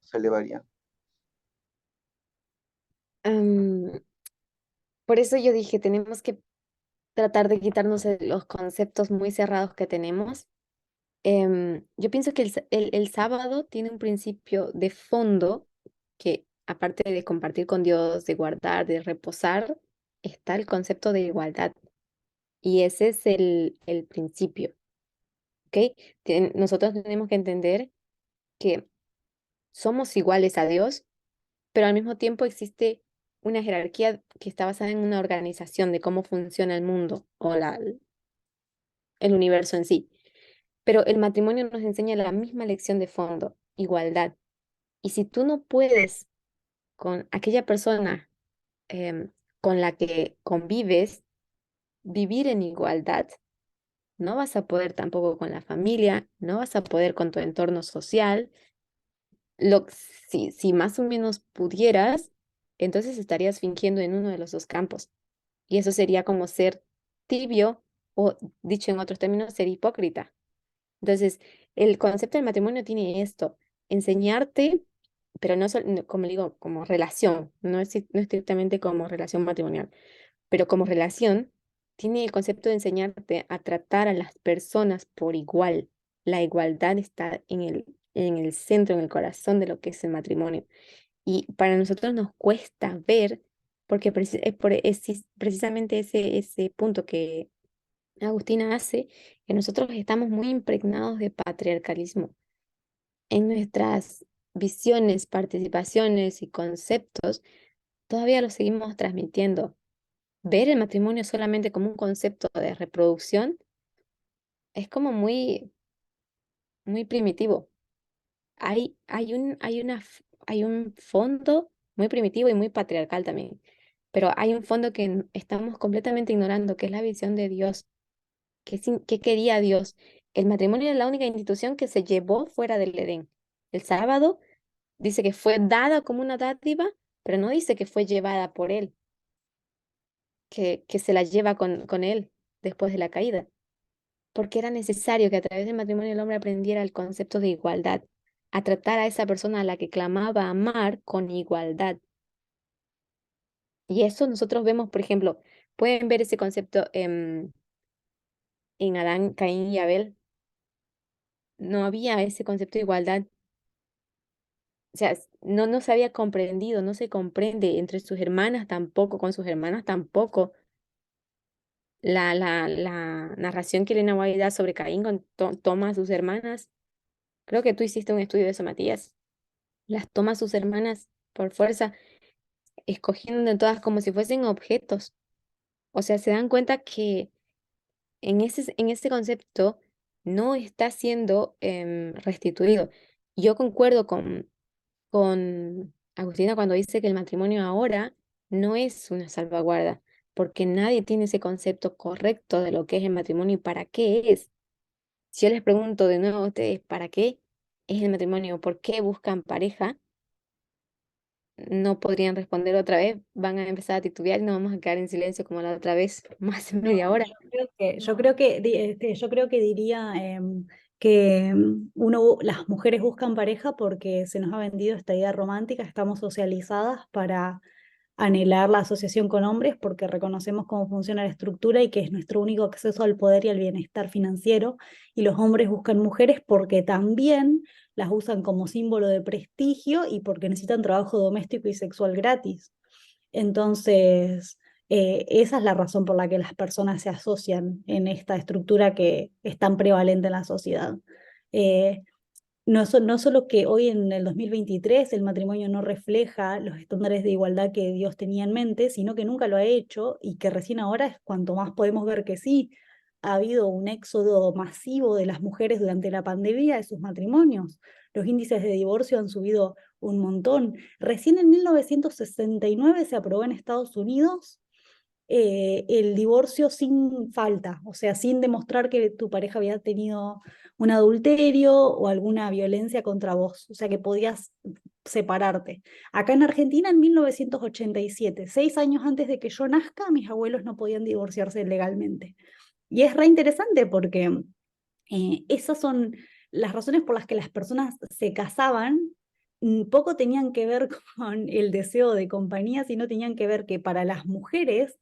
se elevarían. Am, por eso yo dije, tenemos que tratar de quitarnos los conceptos muy cerrados que tenemos. Yo pienso que el sábado tiene un principio de fondo que, aparte de compartir con Dios, de guardar, de reposar, está el concepto de igualdad. Y ese es el principio, ¿ok? Nosotros tenemos que entender que somos iguales a Dios, pero al mismo tiempo existe una jerarquía que está basada en una organización de cómo funciona el mundo o el universo en sí. Pero el matrimonio nos enseña la misma lección de fondo, igualdad. Y si tú no puedes con aquella persona con la que convives vivir en igualdad, no vas a poder tampoco con la familia, no vas a poder con tu entorno social. Si más o menos pudieras, entonces estarías fingiendo en uno de los dos campos. Y eso sería como ser tibio o, dicho en otros términos, ser hipócrita. Entonces, el concepto del matrimonio tiene esto, enseñarte pero como digo, como relación, no estrictamente como relación matrimonial, pero como relación, tiene el concepto de enseñarte a tratar a las personas por igual. La igualdad está en el centro, en el corazón de lo que es el matrimonio. Y para nosotros nos cuesta ver, porque es precisamente ese punto que Agustina hace, que nosotros estamos muy impregnados de patriarcalismo en nuestras visiones, participaciones y conceptos, todavía lo seguimos transmitiendo. Ver el matrimonio solamente como un concepto de reproducción es como muy primitivo. Hay un fondo muy primitivo y muy patriarcal también, pero hay un fondo que estamos completamente ignorando, que es la visión de Dios. ¿Qué quería Dios? El matrimonio es la única institución que se llevó fuera del Edén. El sábado dice que fue dada como una dádiva, pero no dice que fue llevada por él, que se la lleva con él después de la caída, porque era necesario que a través del matrimonio el hombre aprendiera el concepto de igualdad, a tratar a esa persona a la que clamaba amar con igualdad. Y eso nosotros vemos, por ejemplo, pueden ver ese concepto en Adán, Caín y Abel. No había ese concepto de igualdad. O sea, no se había comprendido, no se comprende entre sus hermanas tampoco, con sus hermanas tampoco. La narración que Elena White da sobre Caín toma a sus hermanas. Creo que tú hiciste un estudio de eso, Matías. Las toma a sus hermanas por fuerza, escogiendo todas como si fuesen objetos. O sea, se dan cuenta que en ese concepto no está siendo restituido. Yo concuerdo con Agustina cuando dice que el matrimonio ahora no es una salvaguarda, porque nadie tiene ese concepto correcto de lo que es el matrimonio y para qué es. Si yo les pregunto de nuevo a ustedes, ¿para qué es el matrimonio? ¿Por qué buscan pareja? No podrían responder otra vez, van a empezar a titubear y nos vamos a quedar en silencio como la otra vez, más de media hora. Yo creo que diría que las mujeres buscan pareja porque se nos ha vendido esta idea romántica, estamos socializadas para anhelar la asociación con hombres porque reconocemos cómo funciona la estructura y que es nuestro único acceso al poder y al bienestar financiero, y los hombres buscan mujeres porque también las usan como símbolo de prestigio y porque necesitan trabajo doméstico y sexual gratis. Entonces, esa es la razón por la que las personas se asocian en esta estructura que es tan prevalente en la sociedad. Eh, no solo que hoy en el 2023 el matrimonio no refleja los estándares de igualdad que Dios tenía en mente, sino que nunca lo ha hecho y que recién ahora es cuanto más podemos ver que sí. Ha habido un éxodo masivo de las mujeres durante la pandemia de sus matrimonios. Los índices de divorcio han subido un montón. Recién en 1969 se aprobó en Estados Unidos el divorcio sin falta, o sea, sin demostrar que tu pareja había tenido un adulterio o alguna violencia contra vos, o sea, que podías separarte. Acá en Argentina en 1987, 6 años antes de que yo nazca, mis abuelos no podían divorciarse legalmente. Y es re interesante porque esas son las razones por las que las personas se casaban. Poco tenían que ver con el deseo de compañía, sino tenían que ver que para las mujeres,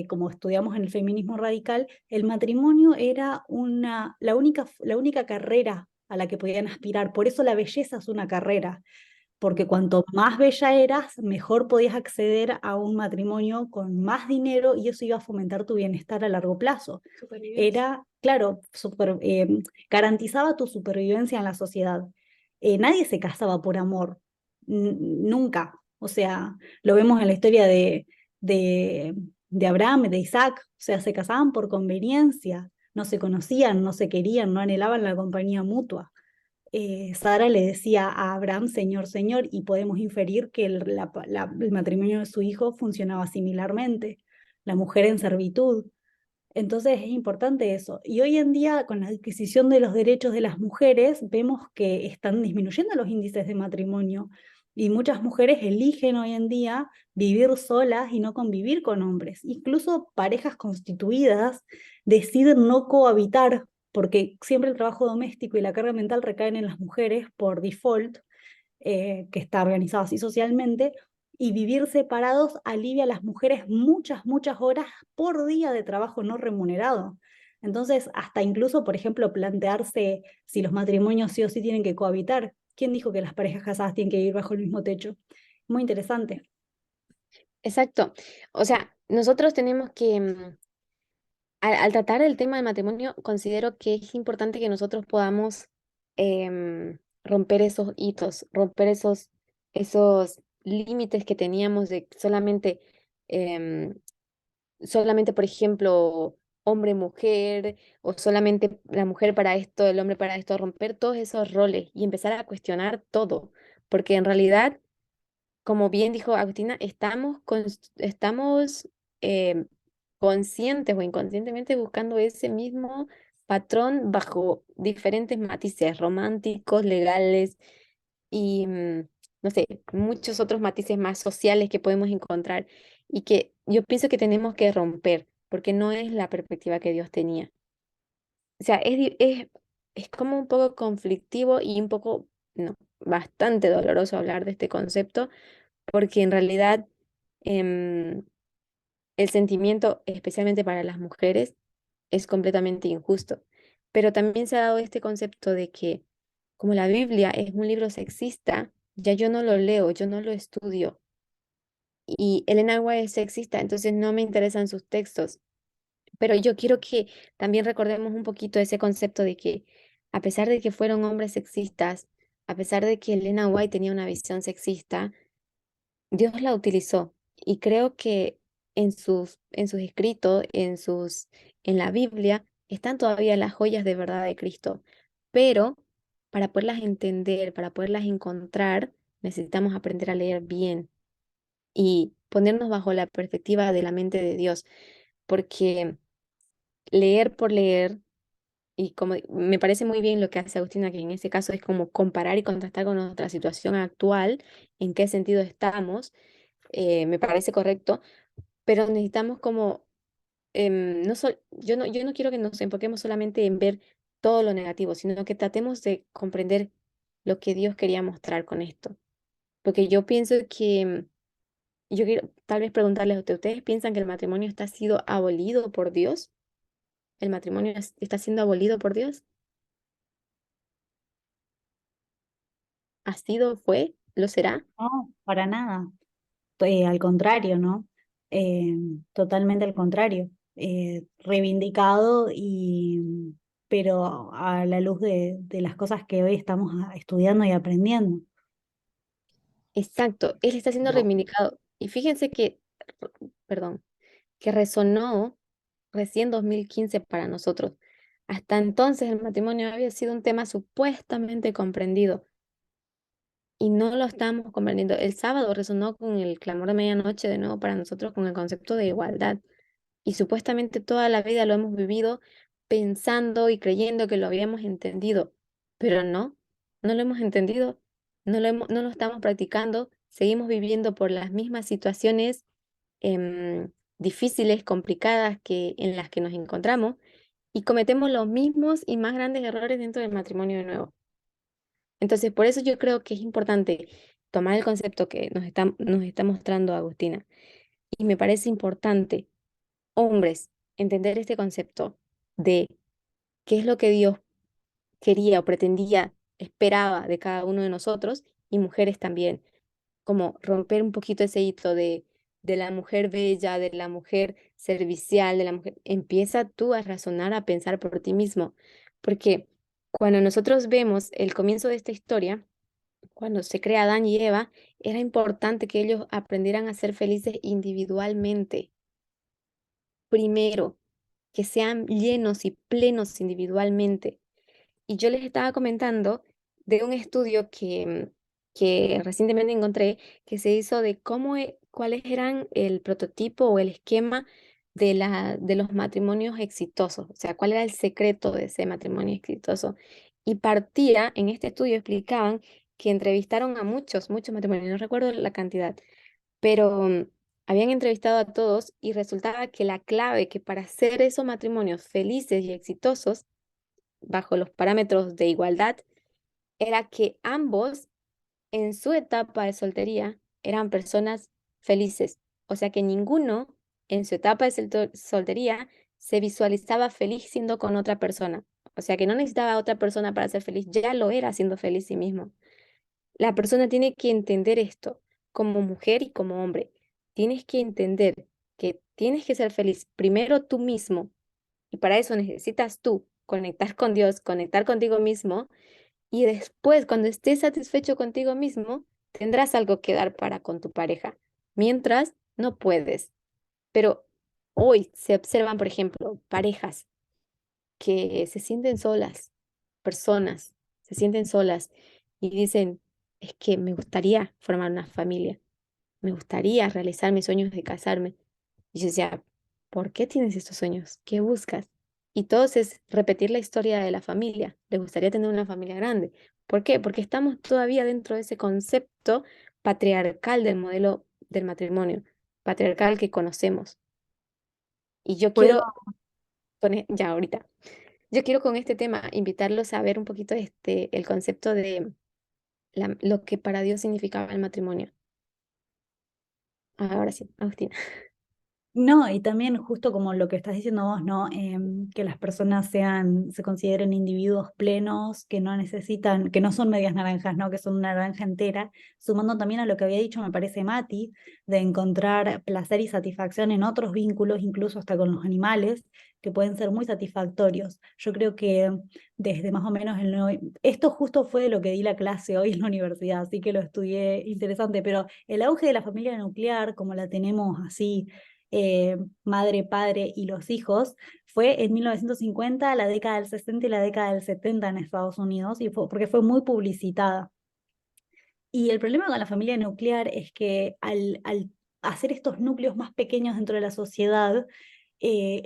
como estudiamos en el feminismo radical, el matrimonio era la única carrera a la que podían aspirar. Por eso la belleza es una carrera, porque cuanto más bella eras, mejor podías acceder a un matrimonio con más dinero y eso iba a fomentar tu bienestar a largo plazo. Era, claro, garantizaba tu supervivencia en la sociedad. Nadie se casaba por amor, nunca. O sea, lo vemos en la historia de, de Abraham, de Isaac, o sea, se casaban por conveniencia, no se conocían, no se querían, no anhelaban la compañía mutua. Sara le decía a Abraham, Señor, Señor, y podemos inferir que el matrimonio de su hijo funcionaba similarmente, la mujer en servitud. Entonces es importante eso. Y hoy en día, con la adquisición de los derechos de las mujeres, vemos que están disminuyendo los índices de matrimonio y muchas mujeres eligen hoy en día vivir solas y no convivir con hombres. Incluso parejas constituidas deciden no cohabitar porque siempre el trabajo doméstico y la carga mental recaen en las mujeres por default. que está organizado así socialmente, y vivir separados alivia a las mujeres muchas, muchas horas por día de trabajo no remunerado. Entonces, hasta incluso, por ejemplo, plantearse si los matrimonios sí o sí tienen que cohabitar. ¿Quién dijo que las parejas casadas tienen que vivir bajo el mismo techo? Muy interesante. Exacto. O sea, nosotros tenemos que, al tratar el tema del matrimonio, considero que es importante que nosotros podamos romper esos hitos, romper esos límites que teníamos de em, solamente, por ejemplo, hombre-mujer, o solamente la mujer para esto, el hombre para esto, romper todos esos roles y empezar a cuestionar todo, porque en realidad, como bien dijo Agustina, estamos em, conscientes o inconscientemente buscando ese mismo patrón bajo diferentes matices románticos, legales y, no sé, muchos otros matices más sociales que podemos encontrar y que yo pienso que tenemos que romper, porque no es la perspectiva que Dios tenía. O sea, es como un poco conflictivo y un poco, no, bastante doloroso hablar de este concepto, porque en realidad em, el sentimiento, especialmente para las mujeres, es completamente injusto. Pero también se ha dado este concepto de que como la Biblia es un libro sexista, ya yo no lo leo, yo no lo estudio. Y Elena White es sexista, entonces no me interesan sus textos. Pero yo quiero que también recordemos un poquito ese concepto de que a pesar de que fueron hombres sexistas, a pesar de que Elena White tenía una visión sexista, Dios la utilizó. Y creo que en sus escritos, en la Biblia, están todavía las joyas de verdad de Cristo. Pero para poderlas entender, para poderlas encontrar, necesitamos aprender a leer bien y ponernos bajo la perspectiva de la mente de Dios, porque leer por leer, y como me parece muy bien lo que hace Agustina, que en ese caso es como comparar y contrastar con nuestra situación actual, en qué sentido estamos, me parece correcto, pero necesitamos como, yo no quiero que nos enfoquemos solamente en ver todo lo negativo, sino que tratemos de comprender lo que Dios quería mostrar con esto. Porque yo pienso que, yo quiero tal vez preguntarles a ustedes, ¿piensan que el matrimonio está sido abolido por Dios? ¿El matrimonio está siendo abolido por Dios? ¿Ha sido, fue, lo será? No, para nada. Al contrario, ¿no? Eh, Totalmente al contrario. Reivindicado pero a la luz de las cosas que hoy estamos estudiando y aprendiendo. Exacto, él está siendo No, reivindicado. Y fíjense que, perdón, que resonó recién 2015 para nosotros. Hasta entonces el matrimonio había sido un tema supuestamente comprendido y no lo estábamos comprendiendo. El sábado resonó con el clamor de medianoche de nuevo para nosotros con el concepto de igualdad. Y supuestamente toda la vida lo hemos vivido pensando y creyendo que lo habíamos entendido, pero no, no lo hemos entendido, no lo estamos practicando, seguimos viviendo por las mismas situaciones difíciles, complicadas en las que nos encontramos y cometemos los mismos y más grandes errores dentro del matrimonio de nuevo. Entonces, por eso yo creo que es importante tomar el concepto que nos está mostrando Agustina. Y me parece importante, hombres, entender este concepto de qué es lo que Dios quería o pretendía, esperaba de cada uno de nosotros, y mujeres también, como romper un poquito ese hito de la mujer bella, de la mujer servicial, de la mujer. Empieza tú a razonar, a pensar por ti mismo, porque cuando nosotros vemos el comienzo de esta historia, cuando se crea Adán y Eva, era importante que ellos aprendieran a ser felices individualmente. Primero, que sean llenos y plenos individualmente. Y yo les estaba comentando de un estudio que recientemente encontré que se hizo de cuáles eran el prototipo o el esquema de los matrimonios exitosos, o sea, cuál era el secreto de ese matrimonio exitoso. Y partía, en este estudio explicaban que entrevistaron a muchos, muchos matrimonios, no recuerdo la cantidad, pero habían entrevistado a todos y resultaba que la clave que para hacer esos matrimonios felices y exitosos bajo los parámetros de igualdad era que ambos en su etapa de soltería eran personas felices. O sea que ninguno en su etapa de soltería se visualizaba feliz siendo con otra persona. O sea que no necesitaba a otra persona para ser feliz, ya lo era siendo feliz sí mismo. La persona tiene que entender esto como mujer y como hombre. Tienes que entender que tienes que ser feliz primero tú mismo y para eso necesitas tú conectar con Dios, conectar contigo mismo y después cuando estés satisfecho contigo mismo, tendrás algo que dar para con tu pareja. Mientras, no puedes. Pero hoy se observan, por ejemplo, parejas que se sienten solas, personas se sienten solas y dicen, es que me gustaría formar una familia, me gustaría realizar mis sueños de casarme. Y yo decía, ¿por qué tienes estos sueños? ¿Qué buscas? Y todos es repetir la historia de la familia. Les gustaría tener una familia grande. ¿Por qué? Porque estamos todavía dentro de ese concepto patriarcal del modelo del matrimonio, patriarcal que conocemos. Y yo Puedo, quiero, ya ahorita, yo quiero con este tema invitarlos a ver un poquito el concepto de lo que para Dios significaba el matrimonio. Ahora sí, Agustina. no, y también justo como lo que estás diciendo vos, ¿no? Que las personas se consideren individuos plenos, que no necesitan, que no son medias naranjas, ¿no? Que son una naranja entera, sumando también a lo que había dicho, me parece Mati, de encontrar placer y satisfacción en otros vínculos, incluso hasta con los animales, que pueden ser muy satisfactorios. Yo creo que desde más o menos esto justo fue de lo que di la clase hoy en la universidad, así que lo estudié interesante, pero el auge de la familia nuclear, como la tenemos así, madre, padre y los hijos, fue en 1950, la década del 60 y la década del 70 en Estados Unidos, y porque fue muy publicitada. Y el problema con la familia nuclear es que al hacer estos núcleos más pequeños dentro de la sociedad,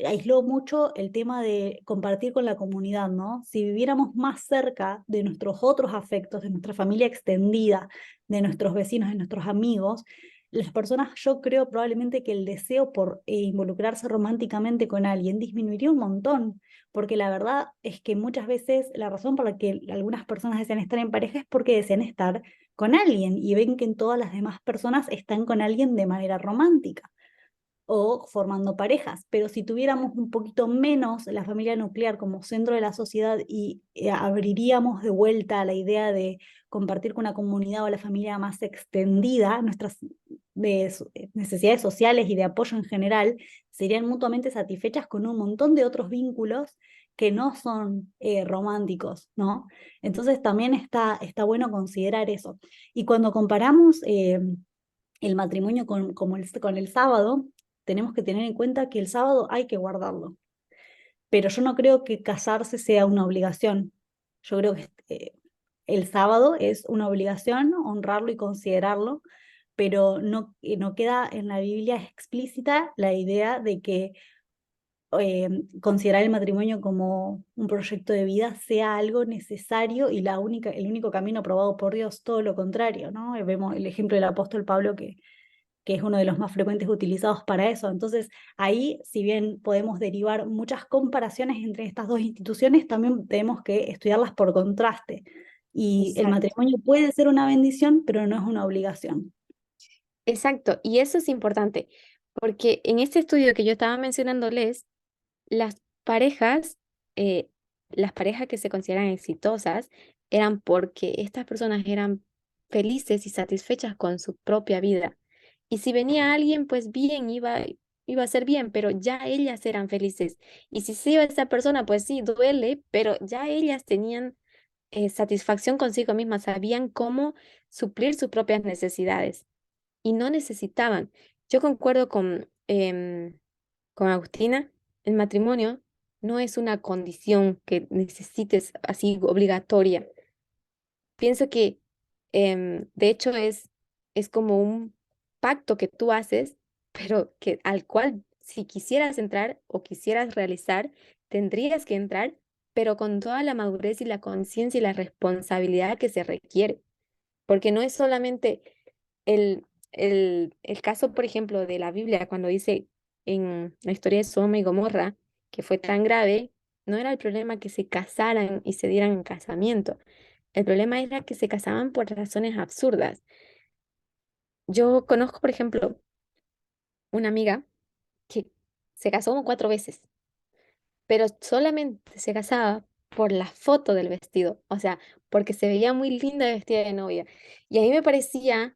aisló mucho el tema de compartir con la comunidad, ¿no? Si viviéramos más cerca de nuestros otros afectos, de nuestra familia extendida, de nuestros vecinos, de nuestros amigos, las personas, yo creo probablemente que el deseo por involucrarse románticamente con alguien disminuiría un montón, porque la verdad es que muchas veces la razón por la que algunas personas desean estar en pareja es porque desean estar con alguien y ven que en todas las demás personas están con alguien de manera romántica o formando parejas, pero si tuviéramos un poquito menos la familia nuclear como centro de la sociedad y abriríamos de vuelta a la idea de compartir con una comunidad o la familia más extendida, nuestras necesidades sociales y de apoyo en general serían mutuamente satisfechas con un montón de otros vínculos que no son románticos, ¿no? Entonces también está bueno considerar eso. Y cuando comparamos el matrimonio con el sábado, tenemos que tener en cuenta que el sábado hay que guardarlo. Pero yo no creo que casarse sea una obligación. Yo creo que el sábado es una obligación honrarlo y considerarlo, pero no queda en la Biblia explícita la idea de que considerar el matrimonio como un proyecto de vida sea algo necesario y el único camino aprobado por Dios, todo lo contrario, ¿no? Vemos el ejemplo del apóstol Pablo que es uno de los más frecuentes utilizados para eso. Entonces, ahí, si bien podemos derivar muchas comparaciones entre estas dos instituciones, también tenemos que estudiarlas por contraste. Y el Exacto. matrimonio puede ser una bendición, pero no es una obligación. Exacto, y eso es importante, porque en este estudio que yo estaba mencionándoles, las parejas, eh, las parejas que se consideran exitosas eran porque estas personas eran felices y satisfechas con su propia vida. Y si venía alguien, pues bien, iba a ser bien, pero ya ellas eran felices. Y si se iba esa persona, pues sí, duele, pero ya ellas tenían satisfacción consigo mismas, sabían cómo suplir sus propias necesidades y no necesitaban. Yo concuerdo con Agustina, el matrimonio no es una condición que necesites así obligatoria. Pienso que de hecho es como un pacto que tú haces, pero que al cual si quisieras entrar o quisieras realizar, tendrías que entrar, pero con toda la madurez y la conciencia y la responsabilidad que se requiere, porque no es solamente el caso, por ejemplo, de la Biblia, cuando dice en la historia de Sodoma y Gomorra, que fue tan grave, no era el problema que se casaran y se dieran en casamiento. El problema era que se casaban por razones absurdas. Yo conozco, por ejemplo, una amiga que se casó como 4 veces, pero solamente se casaba por la foto del vestido, o sea, porque se veía muy linda vestida de novia. Y a mí me parecía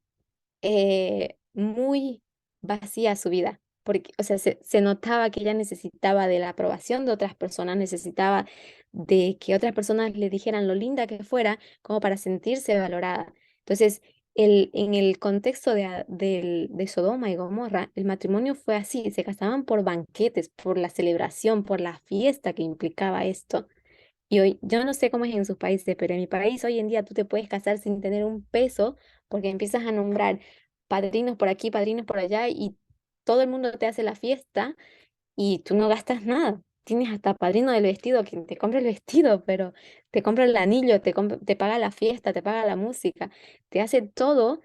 muy vacía su vida, porque, o sea, se notaba que ella necesitaba de la aprobación de otras personas, necesitaba de que otras personas le dijeran lo linda que fuera, como para sentirse valorada. Entonces, en el contexto de Sodoma y Gomorra, el matrimonio fue así, se casaban por banquetes, por la celebración, por la fiesta que implicaba esto. Y hoy, yo no sé cómo es en sus países, pero en mi país hoy en día tú te puedes casar sin tener un peso porque empiezas a nombrar padrinos por aquí, padrinos por allá y todo el mundo te hace la fiesta y tú no gastas nada. Tienes hasta padrino del vestido, quien te compra el vestido, pero te compra el anillo, te paga la fiesta, te paga la música, te hace todo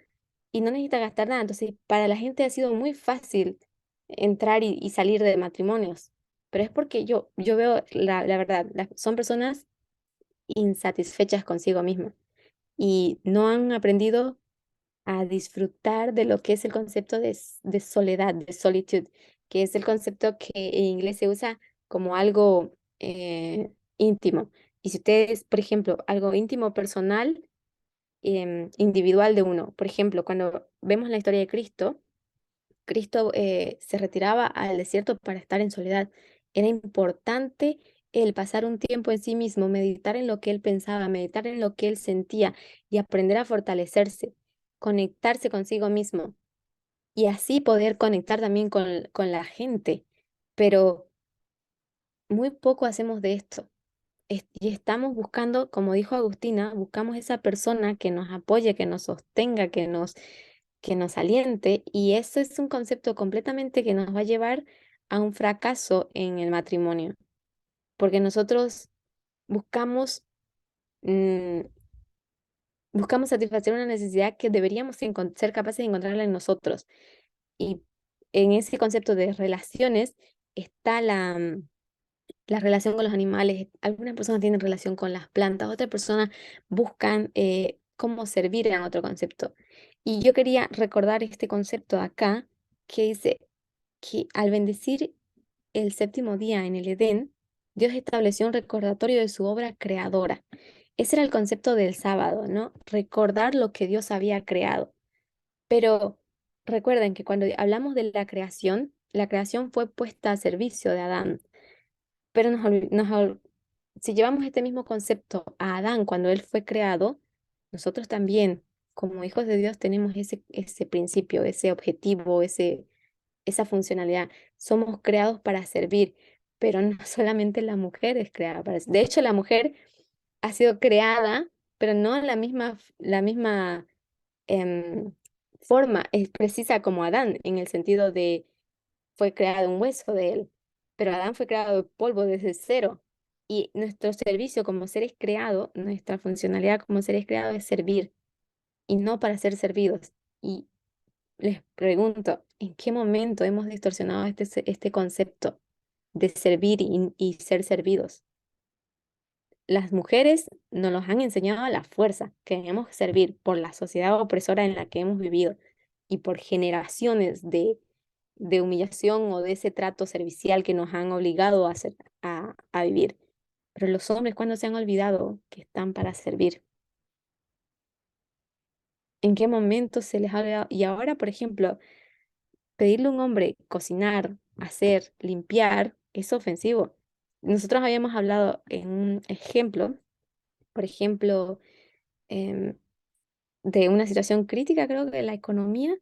y no necesitas gastar nada. Entonces, para la gente ha sido muy fácil entrar y salir de matrimonios. Pero es porque yo veo la verdad, son personas insatisfechas consigo mismas y no han aprendido a disfrutar de lo que es el concepto de soledad, de solitude, que es el concepto que en inglés se usa como algo íntimo. Y si ustedes, por ejemplo, algo íntimo, personal, individual de uno, por ejemplo, cuando vemos la historia de Cristo, Cristo se retiraba al desierto para estar en soledad. Era importante el pasar un tiempo en sí mismo, meditar en lo que él pensaba, meditar en lo que él sentía y aprender a fortalecerse, conectarse consigo mismo y así poder conectar también con la gente. Pero muy poco hacemos de esto. Y estamos buscando, como dijo Agustina, buscamos esa persona que nos apoye, que nos sostenga, que nos aliente, y eso es un concepto completamente que nos va a llevar a un fracaso en el matrimonio, porque nosotros buscamos, mm, buscamos satisfacer una necesidad que deberíamos ser capaces de encontrarla en nosotros. Y en ese concepto de relaciones está la relación con los animales. Algunas personas tienen relación con las plantas, otras personas buscan cómo servir en otro concepto. Y yo quería recordar este concepto acá que dice que al bendecir el séptimo día en el Edén, Dios estableció un recordatorio de su obra creadora. Ese era el concepto del sábado, ¿no? Recordar lo que Dios había creado. Pero recuerden que cuando hablamos de la creación fue puesta a servicio de Adán. Pero si llevamos este mismo concepto a Adán cuando él fue creado, nosotros también, como hijos de Dios, tenemos ese principio, ese objetivo, esa funcionalidad. Somos creados para servir, pero no solamente la mujer es creada para servir. De hecho, la mujer ha sido creada, pero no en la misma em, forma, es precisa como Adán, en el sentido de fue creado un hueso de él, pero Adán fue creado de polvo desde cero. Y nuestro servicio como seres creados, nuestra funcionalidad como seres creados es servir y no para ser servidos. Y les pregunto, ¿en qué momento hemos distorsionado este concepto de servir y ser servidos? Las mujeres nos los han enseñado a la fuerza, que debemos servir por la sociedad opresora en la que hemos vivido y por generaciones de humillación o de ese trato servicial que nos han obligado a vivir. Pero los hombres, cuando se han olvidado que están para servir, ¿en qué momento se les ha olvidado? Y ahora, por ejemplo, pedirle a un hombre cocinar, hacer, limpiar, es ofensivo. Nosotros habíamos hablado en un ejemplo, por ejemplo, em, de una situación crítica, creo que de la economía,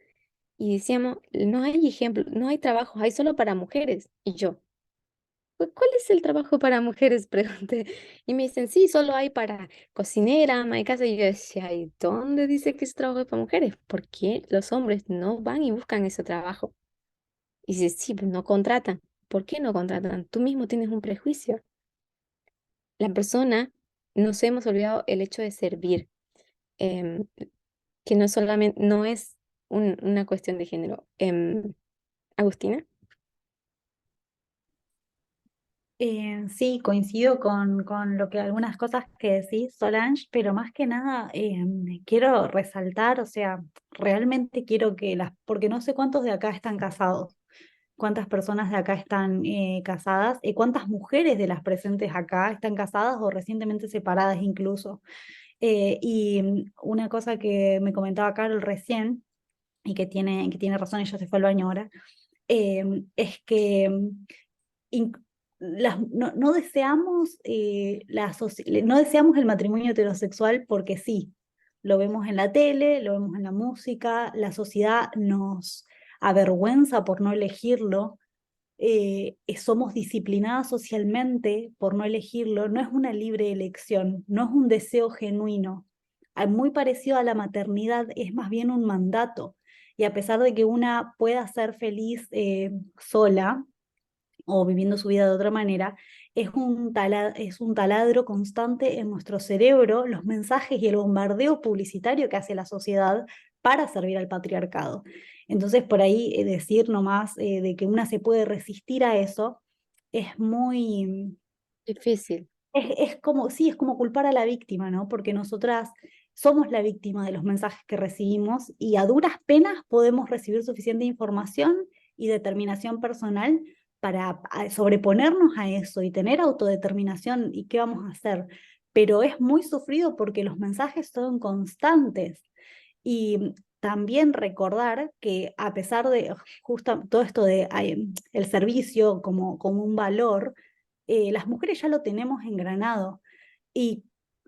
y decíamos, no hay ejemplo, no hay trabajos, hay solo para mujeres. Y yo, ¿cuál es el trabajo para mujeres?" Pregunté. Y me dicen, sí, solo hay para cocinera, ama de casa. Y yo decía, ¿y dónde dice que ese trabajo es para mujeres? ¿Por qué los hombres no van y buscan ese trabajo? Y dice, sí, pues no contratan. ¿Por qué no contratan? Tú mismo tienes un prejuicio. La persona, nos hemos olvidado el hecho de servir, em, que no solamente, no es una cuestión de género. Agustina. Sí, coincido con lo que algunas cosas que decís, Solange, pero más que nada quiero resaltar, o sea, realmente quiero porque no sé cuántos de acá están casados, cuántas personas de acá están casadas, y cuántas mujeres de las presentes acá están casadas o recientemente separadas incluso. Una cosa que me comentaba Carol recién, y que tiene razón, ella se fue al baño ahora, es que inc- no deseamos, no deseamos el matrimonio heterosexual porque sí, lo vemos en la tele, lo vemos en la música, la sociedad nos avergüenza por no elegirlo, somos disciplinadas socialmente por no elegirlo, no es una libre elección, no es un deseo genuino. Muy parecido a la maternidad, es más bien un mandato. Y a pesar de que una pueda ser feliz sola, o viviendo su vida de otra manera, es un taladro constante en nuestro cerebro, los mensajes y el bombardeo publicitario que hace la sociedad para servir al patriarcado. Entonces, por ahí decir nomás de que una se puede resistir a eso es muy, Difícil. es como, sí, es como culpar a la víctima, ¿no? Porque nosotras somos la víctima de los mensajes que recibimos y a duras penas podemos recibir suficiente información y determinación personal para sobreponernos a eso y tener autodeterminación y qué vamos a hacer. Pero es muy sufrido porque los mensajes son constantes. Y también recordar que a pesar de justo todo esto de el servicio como un valor, las mujeres ya lo tenemos engranado. Y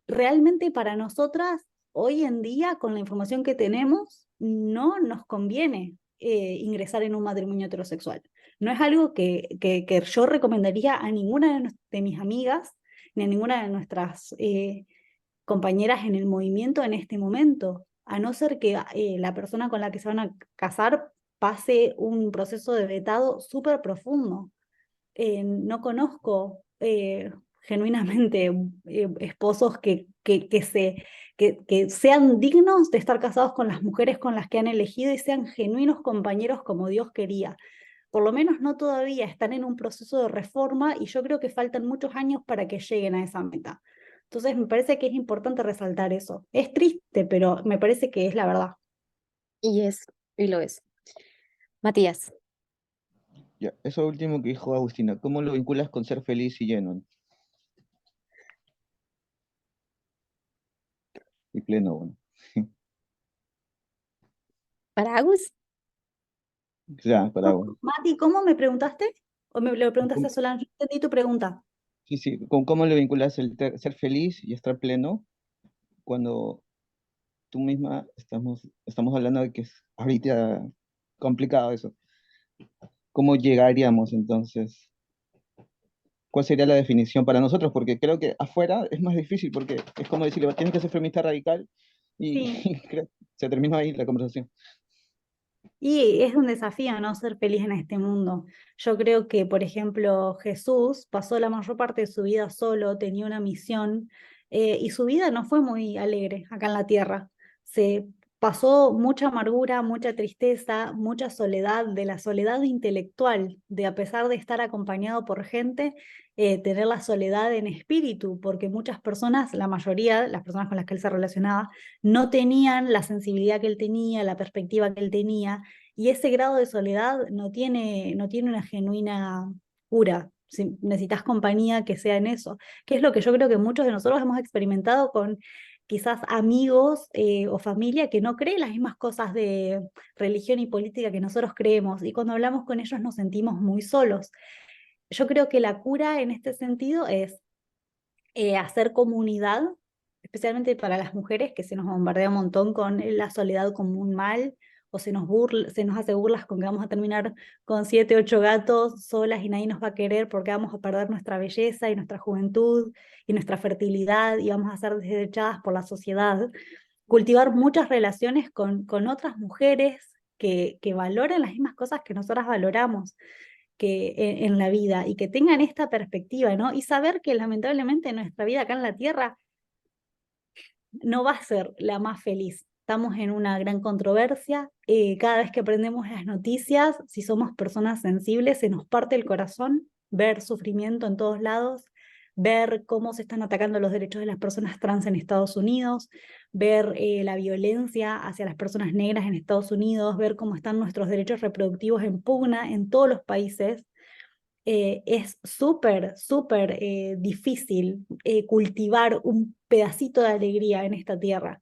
realmente para nosotras, hoy en día, con la información que tenemos, no nos conviene ingresar en un matrimonio heterosexual. No es algo que yo recomendaría a ninguna de mis amigas, ni a ninguna de nuestras compañeras en el movimiento en este momento, a no ser que la persona con la que se van a casar pase un proceso de vetado súper profundo. No conozco genuinamente esposos que sean dignos de estar casados con las mujeres con las que han elegido y sean genuinos compañeros como Dios quería. Por lo menos no todavía, están en un proceso de reforma y yo creo que faltan muchos años para que lleguen a esa meta. Entonces me parece que es importante resaltar eso. Es triste, pero me parece que es la verdad. Y lo es. Matías, Ya, eso último que dijo Agustina, ¿cómo lo vinculas con ser feliz y lleno y pleno? Bueno, para Agus, ya, para vos. Mati, ¿cómo me preguntaste? ¿O me lo preguntaste a ¿Cómo- Solange? No entendí tu pregunta. Sí, sí, ¿cómo lo vinculas ser feliz y estar pleno cuando tú misma estamos hablando de que es ahorita complicado eso? ¿Cómo llegaríamos entonces? ¿Cuál sería la definición para nosotros? Porque creo que afuera es más difícil, porque es como decirle, tienes que ser feminista radical y, Sí. se terminó ahí la conversación. Y es un desafío no ser feliz en este mundo. Yo creo que, por ejemplo, Jesús pasó la mayor parte de su vida solo, tenía una misión, y su vida no fue muy alegre acá en la tierra. Se pasó mucha amargura, mucha tristeza, mucha soledad, de la soledad intelectual, de a pesar de estar acompañado por gente, tener la soledad en espíritu, porque muchas personas, la mayoría, las personas con las que él se relacionaba, no tenían la sensibilidad que él tenía, la perspectiva que él tenía, y ese grado de soledad no tiene una genuina cura. Si necesitas compañía que sea en eso, que es lo que yo creo que muchos de nosotros hemos experimentado con quizás amigos o familia que no creen las mismas cosas de religión y política que nosotros creemos, y cuando hablamos con ellos nos sentimos muy solos. Yo creo que la cura en este sentido es hacer comunidad, especialmente para las mujeres, que se nos bombardea un montón con la soledad como un mal, o se nos hace burlas con que vamos a terminar con 7, 8 gatos solas y nadie nos va a querer porque vamos a perder nuestra belleza y nuestra juventud y nuestra fertilidad y vamos a ser desechadas por la sociedad. Cultivar muchas relaciones con otras mujeres que valoren las mismas cosas que nosotras valoramos en la vida y que tengan esta perspectiva, ¿no? Y saber que lamentablemente nuestra vida acá en la Tierra no va a ser la más feliz. Estamos en una gran controversia. Cada vez que aprendemos las noticias, si somos personas sensibles, se nos parte el corazón ver sufrimiento en todos lados, ver cómo se están atacando los derechos de las personas trans en Estados Unidos, ver la violencia hacia las personas negras en Estados Unidos, ver cómo están nuestros derechos reproductivos en pugna en todos los países. Es súper difícil cultivar un pedacito de alegría en esta tierra.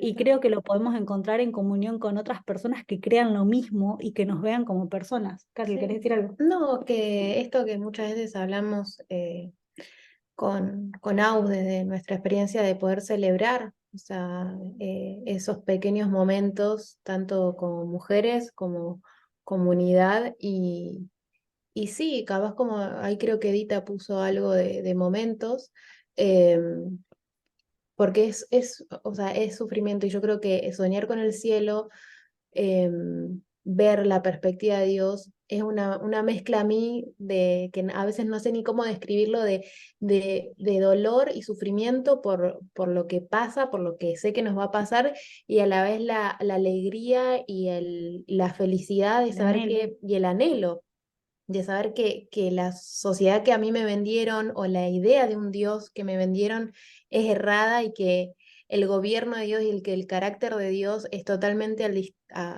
Y creo que lo podemos encontrar en comunión con otras personas que crean lo mismo y que nos vean como personas. Carly, ¿querés decir algo? No, que esto que muchas veces hablamos con Au desde nuestra experiencia de poder celebrar, o sea, esos pequeños momentos, tanto como mujeres como comunidad, y sí, capaz como ahí creo que Edita puso algo de momentos, em, porque o sea, es sufrimiento y yo creo que soñar con el cielo, ver la perspectiva de Dios, es una mezcla a mí de que a veces no sé ni cómo describirlo, de dolor y sufrimiento por lo que pasa, por lo que sé que nos va a pasar, y a la vez la alegría y la felicidad de El saber anhelo. y el anhelo de saber que la sociedad que a mí me vendieron o la idea de un Dios que me vendieron es errada y que el gobierno de Dios y el carácter de Dios es totalmente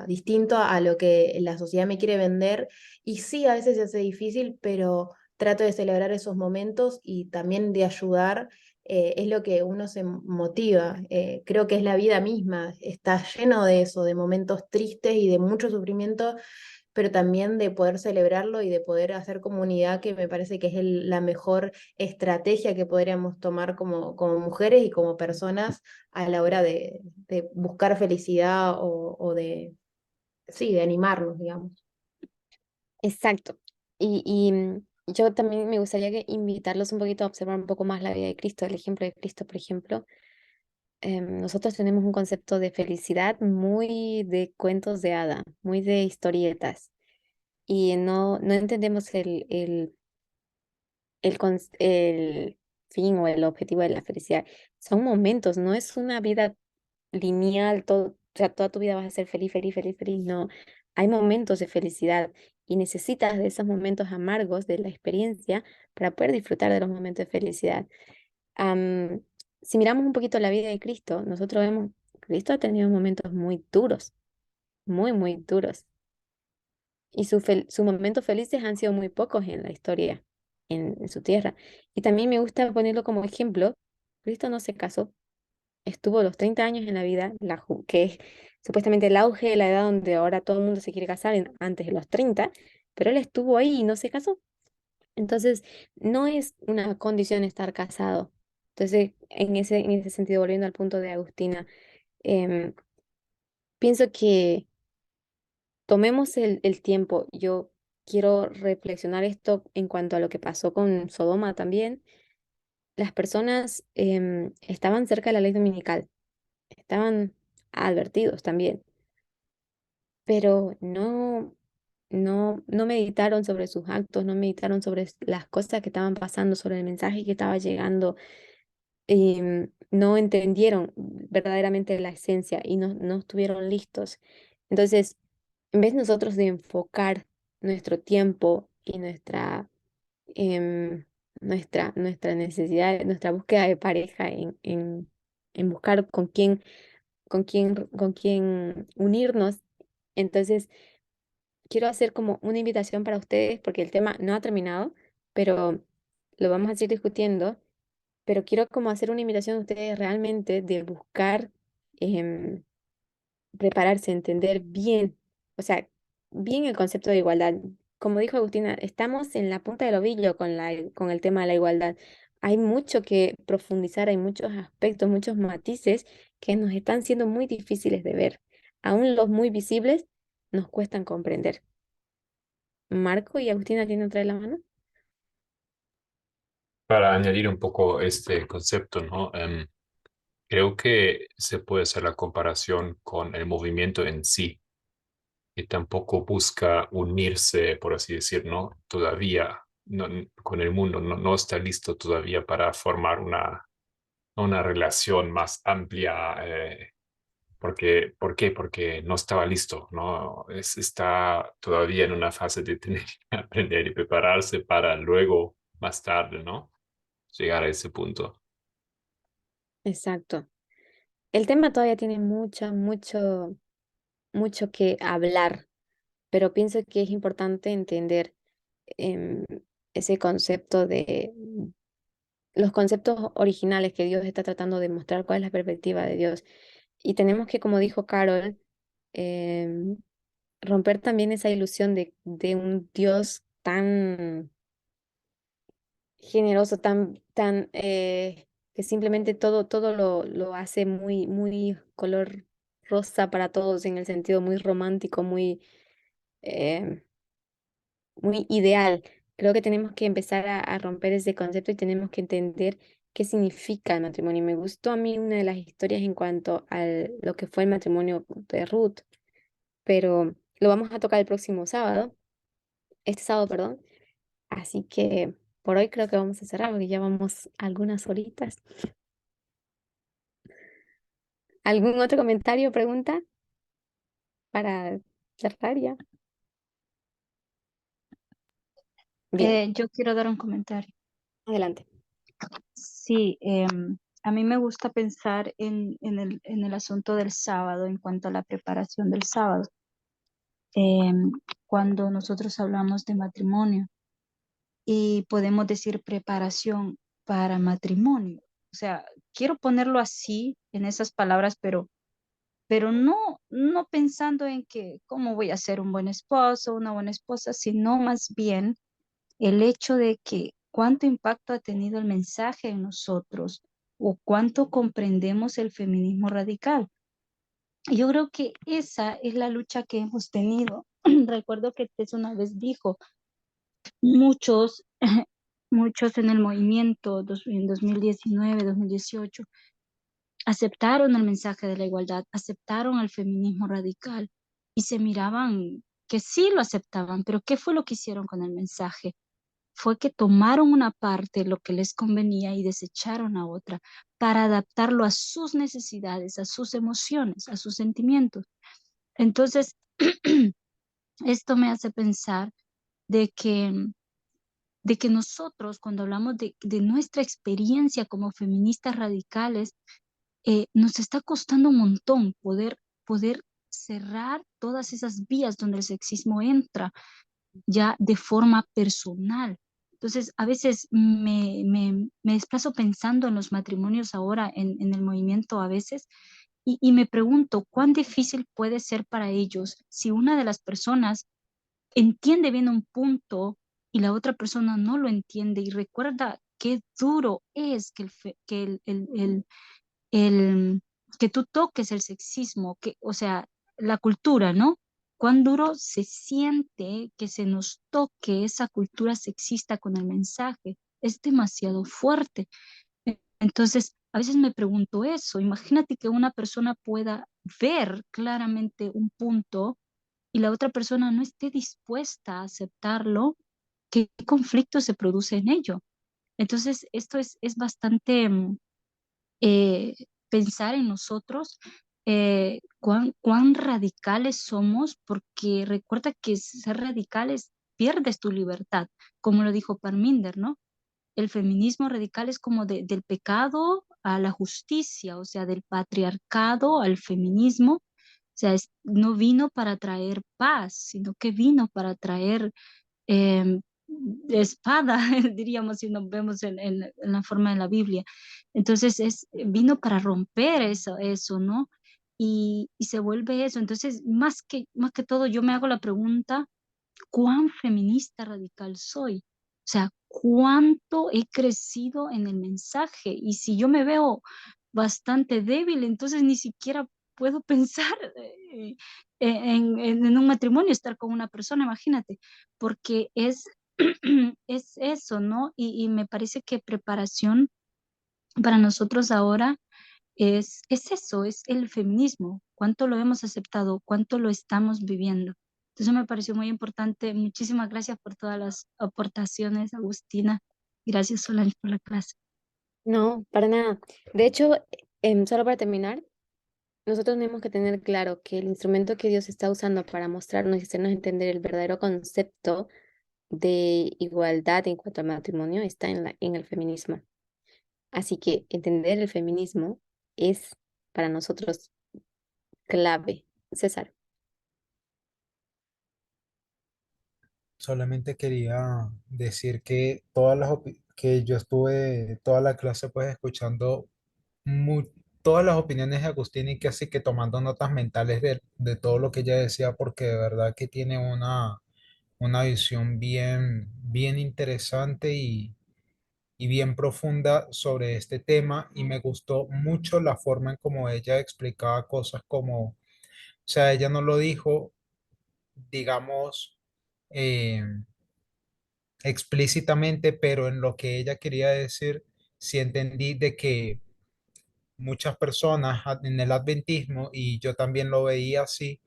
distinto a lo que la sociedad me quiere vender. Y sí, a veces se hace difícil, pero trato de celebrar esos momentos y también de ayudar. Es lo que uno se motiva. Creo que es la vida misma, está lleno de eso, de momentos tristes y de mucho sufrimiento, pero también de poder celebrarlo y de poder hacer comunidad, que me parece que es la mejor estrategia que podríamos tomar como mujeres y como personas a la hora de buscar felicidad o sí, de animarnos, digamos. Exacto. Yo también me gustaría invitarlos un poquito a observar un poco más la vida de Cristo, el ejemplo de Cristo, por ejemplo. Nosotros tenemos un concepto de felicidad muy de cuentos de hada, muy de historietas, y no entendemos el fin o el objetivo de la felicidad. Son momentos, no es una vida lineal, todo, o sea, toda tu vida vas a ser feliz, feliz, feliz, feliz. No, hay momentos de felicidad y necesitas de esos momentos amargos de la experiencia para poder disfrutar de los momentos de felicidad. Am, si miramos un poquito la vida de Cristo, nosotros vemos, Cristo ha tenido momentos muy duros, muy, muy duros. Y sus momentos felices han sido muy pocos en la historia, en su tierra. Y también me gusta ponerlo como ejemplo. Cristo no se casó, estuvo los 30 años en la vida, que es supuestamente el auge de la edad donde ahora todo el mundo se quiere casar antes de los 30, pero él estuvo ahí y no se casó. Entonces, no es una condición estar casado. Entonces, en ese sentido, volviendo al punto de Agustina, em, pienso que tomemos el tiempo. Yo quiero reflexionar esto en cuanto a lo que pasó con Sodoma también. Las personas estaban cerca de la ley dominical, estaban advertidos también, pero no meditaron sobre sus actos, no meditaron sobre las cosas que estaban pasando, sobre el mensaje que estaba llegando, no entendieron verdaderamente la esencia y no estuvieron listos. Entonces, en vez nosotros de enfocar nuestro tiempo y em, nuestra necesidad, nuestra búsqueda de pareja en buscar con quién unirnos, entonces quiero hacer como una invitación para ustedes, porque el tema no ha terminado, pero lo vamos a seguir discutiendo, pero quiero como hacer una invitación a ustedes realmente de buscar em, prepararse, entender bien, o sea, bien el concepto de igualdad. Como dijo Agustina, estamos en la punta del ovillo con el tema de la igualdad. Hay mucho que profundizar, hay muchos aspectos, muchos matices que nos están siendo muy difíciles de ver. Aún los muy visibles nos cuestan comprender. Marco y Agustina tienen otra de la mano. Para añadir un poco este concepto, ¿no? Creo que se puede hacer la comparación con el movimiento en sí, que tampoco busca unirse, por así decir, ¿no? Todavía con el mundo, no está listo todavía para formar una relación más amplia, ¿Por qué? Porque no estaba listo, ¿no? Está todavía en una fase de tener que aprender y prepararse para luego, más tarde, ¿no? Llegar a ese punto. Exacto. El tema todavía tiene mucho que hablar, pero pienso que es importante entender em, ese concepto de los conceptos originales que Dios está tratando de mostrar, cuál es la perspectiva de Dios. Y tenemos que, como dijo Carol, em, romper también esa ilusión de un Dios tan generoso, que simplemente todo lo hace muy color rosa para todos en el sentido muy romántico, eh, muy ideal. Creo que tenemos que empezar a romper ese concepto y tenemos que entender qué significa el matrimonio. Me gustó a mí una de las historias en cuanto a lo que fue el matrimonio de Ruth, pero lo vamos a tocar el próximo sábado, este sábado, perdón. Así que por hoy creo que vamos a cerrar porque ya vamos algunas horitas. ¿Algún otro comentario o pregunta para cerrar ya? Bien, Yo quiero dar un comentario. adelante. Sí, a mí me gusta pensar en el asunto del sábado, en cuanto a la preparación del sábado. Cuando nosotros hablamos de matrimonio y podemos decir preparación para matrimonio. O sea, quiero ponerlo así, en esas palabras, pero no pensando en que cómo voy a ser un buen esposo, una buena esposa, sino más bien el hecho de que cuánto impacto ha tenido el mensaje en nosotros o cuánto comprendemos el feminismo radical. Yo creo que esa es la lucha que hemos tenido. Recuerdo que Tess una vez dijo, muchos, muchos en el movimiento en 2019, 2018, aceptaron el mensaje de la igualdad, aceptaron el feminismo radical y se miraban que sí lo aceptaban, pero ¿qué fue lo que hicieron con el mensaje? Fue que tomaron una parte, lo que les convenía, y desecharon a otra para adaptarlo a sus necesidades, a sus emociones, a sus sentimientos. Entonces, esto me hace pensar de que nosotros, cuando hablamos de nuestra experiencia como feministas radicales, nos está costando un montón poder cerrar todas esas vías donde el sexismo entra ya de forma personal. Entonces, a veces me desplazo pensando en los matrimonios ahora, en el movimiento a veces, y me pregunto cuán difícil puede ser para ellos si una de las personas entiende bien un punto y la otra persona no lo entiende y recuerda qué duro es el que tú toques el sexismo, o sea, la cultura, ¿no? Cuán duro se siente que se nos toque esa cultura sexista con el mensaje. Es demasiado fuerte. Entonces, a veces me pregunto eso. Imagínate que una persona pueda ver claramente un punto y la otra persona no esté dispuesta a aceptarlo. ¿Qué conflicto se produce en ello? Entonces, esto es bastante eh, pensar en nosotros, cuán radicales somos, porque recuerda que ser radicales pierdes tu libertad, como lo dijo Parminder, ¿no? El feminismo radical es como del pecado a la justicia, o sea, del patriarcado al feminismo. O sea, no vino para traer paz, sino que vino para traer eh, espada, diríamos si nos vemos en la forma de la Biblia. Entonces vino para romper eso, ¿no? Y se vuelve eso. Entonces, más que todo, yo me hago la pregunta, ¿cuán feminista radical soy? O sea, ¿cuánto he crecido en el mensaje? Y si yo me veo bastante débil, entonces ni siquiera puedo pensar en un matrimonio, estar con una persona, imagínate, porque es eso, ¿no? Y me parece que preparación para nosotros ahora es eso, es el feminismo, cuánto lo hemos aceptado, cuánto lo estamos viviendo. Entonces me pareció muy importante. Muchísimas gracias por todas las aportaciones, Agustina. Gracias, Solange, por la clase. No, para nada. De hecho, solo para terminar, nosotros tenemos que tener claro que el instrumento que Dios está usando para mostrarnos y hacernos entender el verdadero concepto de igualdad en cuanto al matrimonio está en el feminismo. Así que entender el feminismo es para nosotros clave. César. Solamente quería decir que que yo estuve toda la clase pues escuchando mu- todas las opiniones de Agustín y casi que tomando notas mentales de todo lo que ella decía porque de verdad que tiene una visión bien interesante y bien profunda sobre este tema y me gustó mucho la forma en cómo ella explicaba cosas como, o sea, ella no lo dijo, digamos, eh, explícitamente, pero en lo que ella quería decir, sí entendí de que muchas personas en el adventismo, y yo también lo veía así,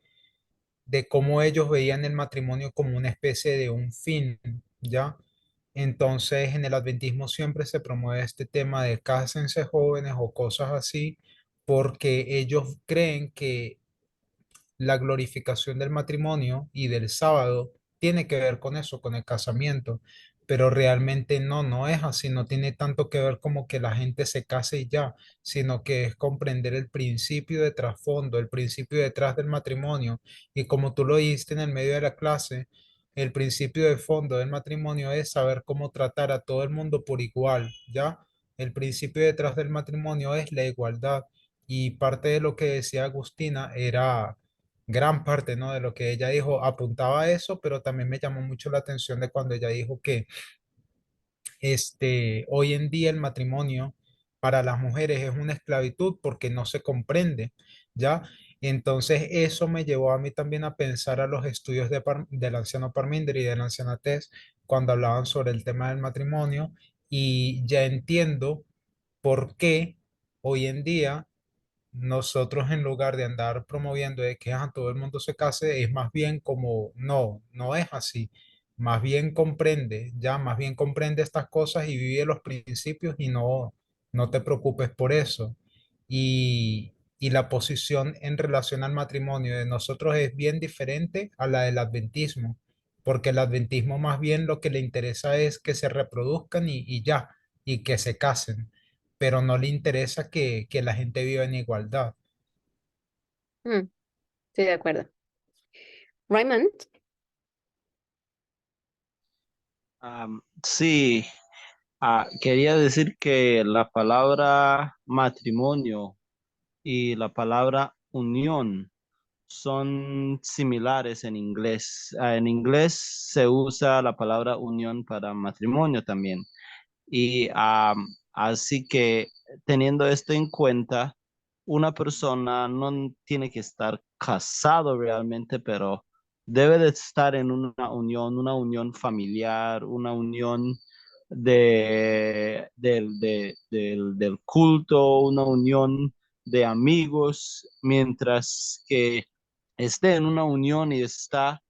de cómo ellos veían el matrimonio como una especie de un fin, ¿ya? Entonces, en el adventismo siempre se promueve este tema de cásense jóvenes o cosas así, porque ellos creen que la glorificación del matrimonio y del sábado tiene que ver con eso, con el casamiento, pero realmente no es así, no tiene tanto que ver como que la gente se case y ya, sino que es comprender el principio de trasfondo, el principio detrás del matrimonio, y como tú lo dijiste en el medio de la clase, el principio de fondo del matrimonio es saber cómo tratar a todo el mundo por igual, ¿ya? El principio detrás del matrimonio es la igualdad. Y parte de lo que decía Agustina era gran parte, ¿no? De lo que ella dijo apuntaba a eso, pero también me llamó mucho la atención de cuando ella dijo que hoy en día el matrimonio para las mujeres es una esclavitud porque no se comprende, ¿ya? Entonces eso me llevó a mí también a pensar a los estudios del anciano Parminder y de la anciana Tess cuando hablaban sobre el tema del matrimonio y ya entiendo por qué hoy en día nosotros en lugar de andar promoviendo de que todo el mundo se case, es más bien como, no es así. Más bien comprende, ya, más bien comprende estas cosas y vive los principios y no te preocupes por eso. Y la posición en relación al matrimonio de nosotros es bien diferente a la del adventismo, porque el adventismo más bien lo que le interesa es que se reproduzcan y ya, y que se casen, pero no le interesa que la gente viva en igualdad. Mm, estoy de acuerdo. Raymond. Sí, quería decir que la palabra matrimonio y la palabra unión son similares en inglés. En inglés se usa la palabra unión para matrimonio también. Y así que teniendo esto en cuenta, una persona no tiene que estar casado realmente, pero debe de estar en una unión familiar, una unión del culto, una unión de amigos, mientras que esté en una unión y está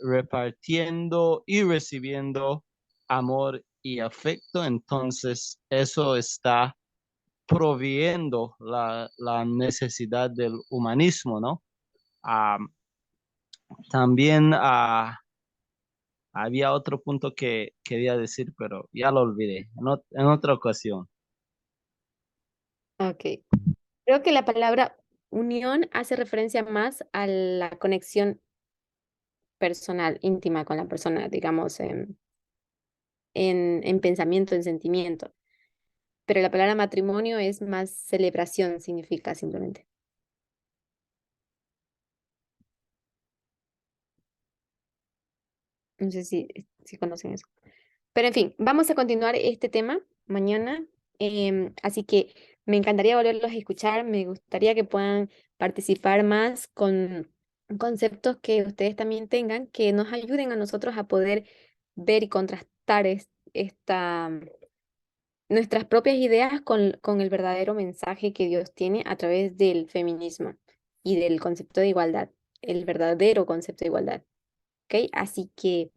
repartiendo y recibiendo amor y afecto, entonces eso está proviendo la necesidad del humanismo, ¿no? Ah, también había otro punto que quería decir, pero ya lo olvidé en otra ocasión. Ok. Creo que la palabra unión hace referencia más a la conexión personal, íntima con la persona, digamos, en pensamiento, en sentimiento. Pero la palabra matrimonio es más celebración, significa simplemente. No sé si conocen eso. Pero en fin, vamos a continuar este tema mañana. Así que me encantaría volverlos a escuchar. Me gustaría que puedan participar más con conceptos que ustedes también tengan, que nos ayuden a nosotros a poder ver y contrastar nuestras propias ideas con el verdadero mensaje que Dios tiene a través del feminismo y del concepto de igualdad, el verdadero concepto de igualdad. ¿Ok? Así que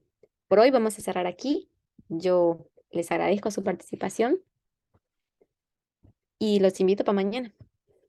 por hoy vamos a cerrar aquí. Yo les agradezco su participación y los invito para mañana.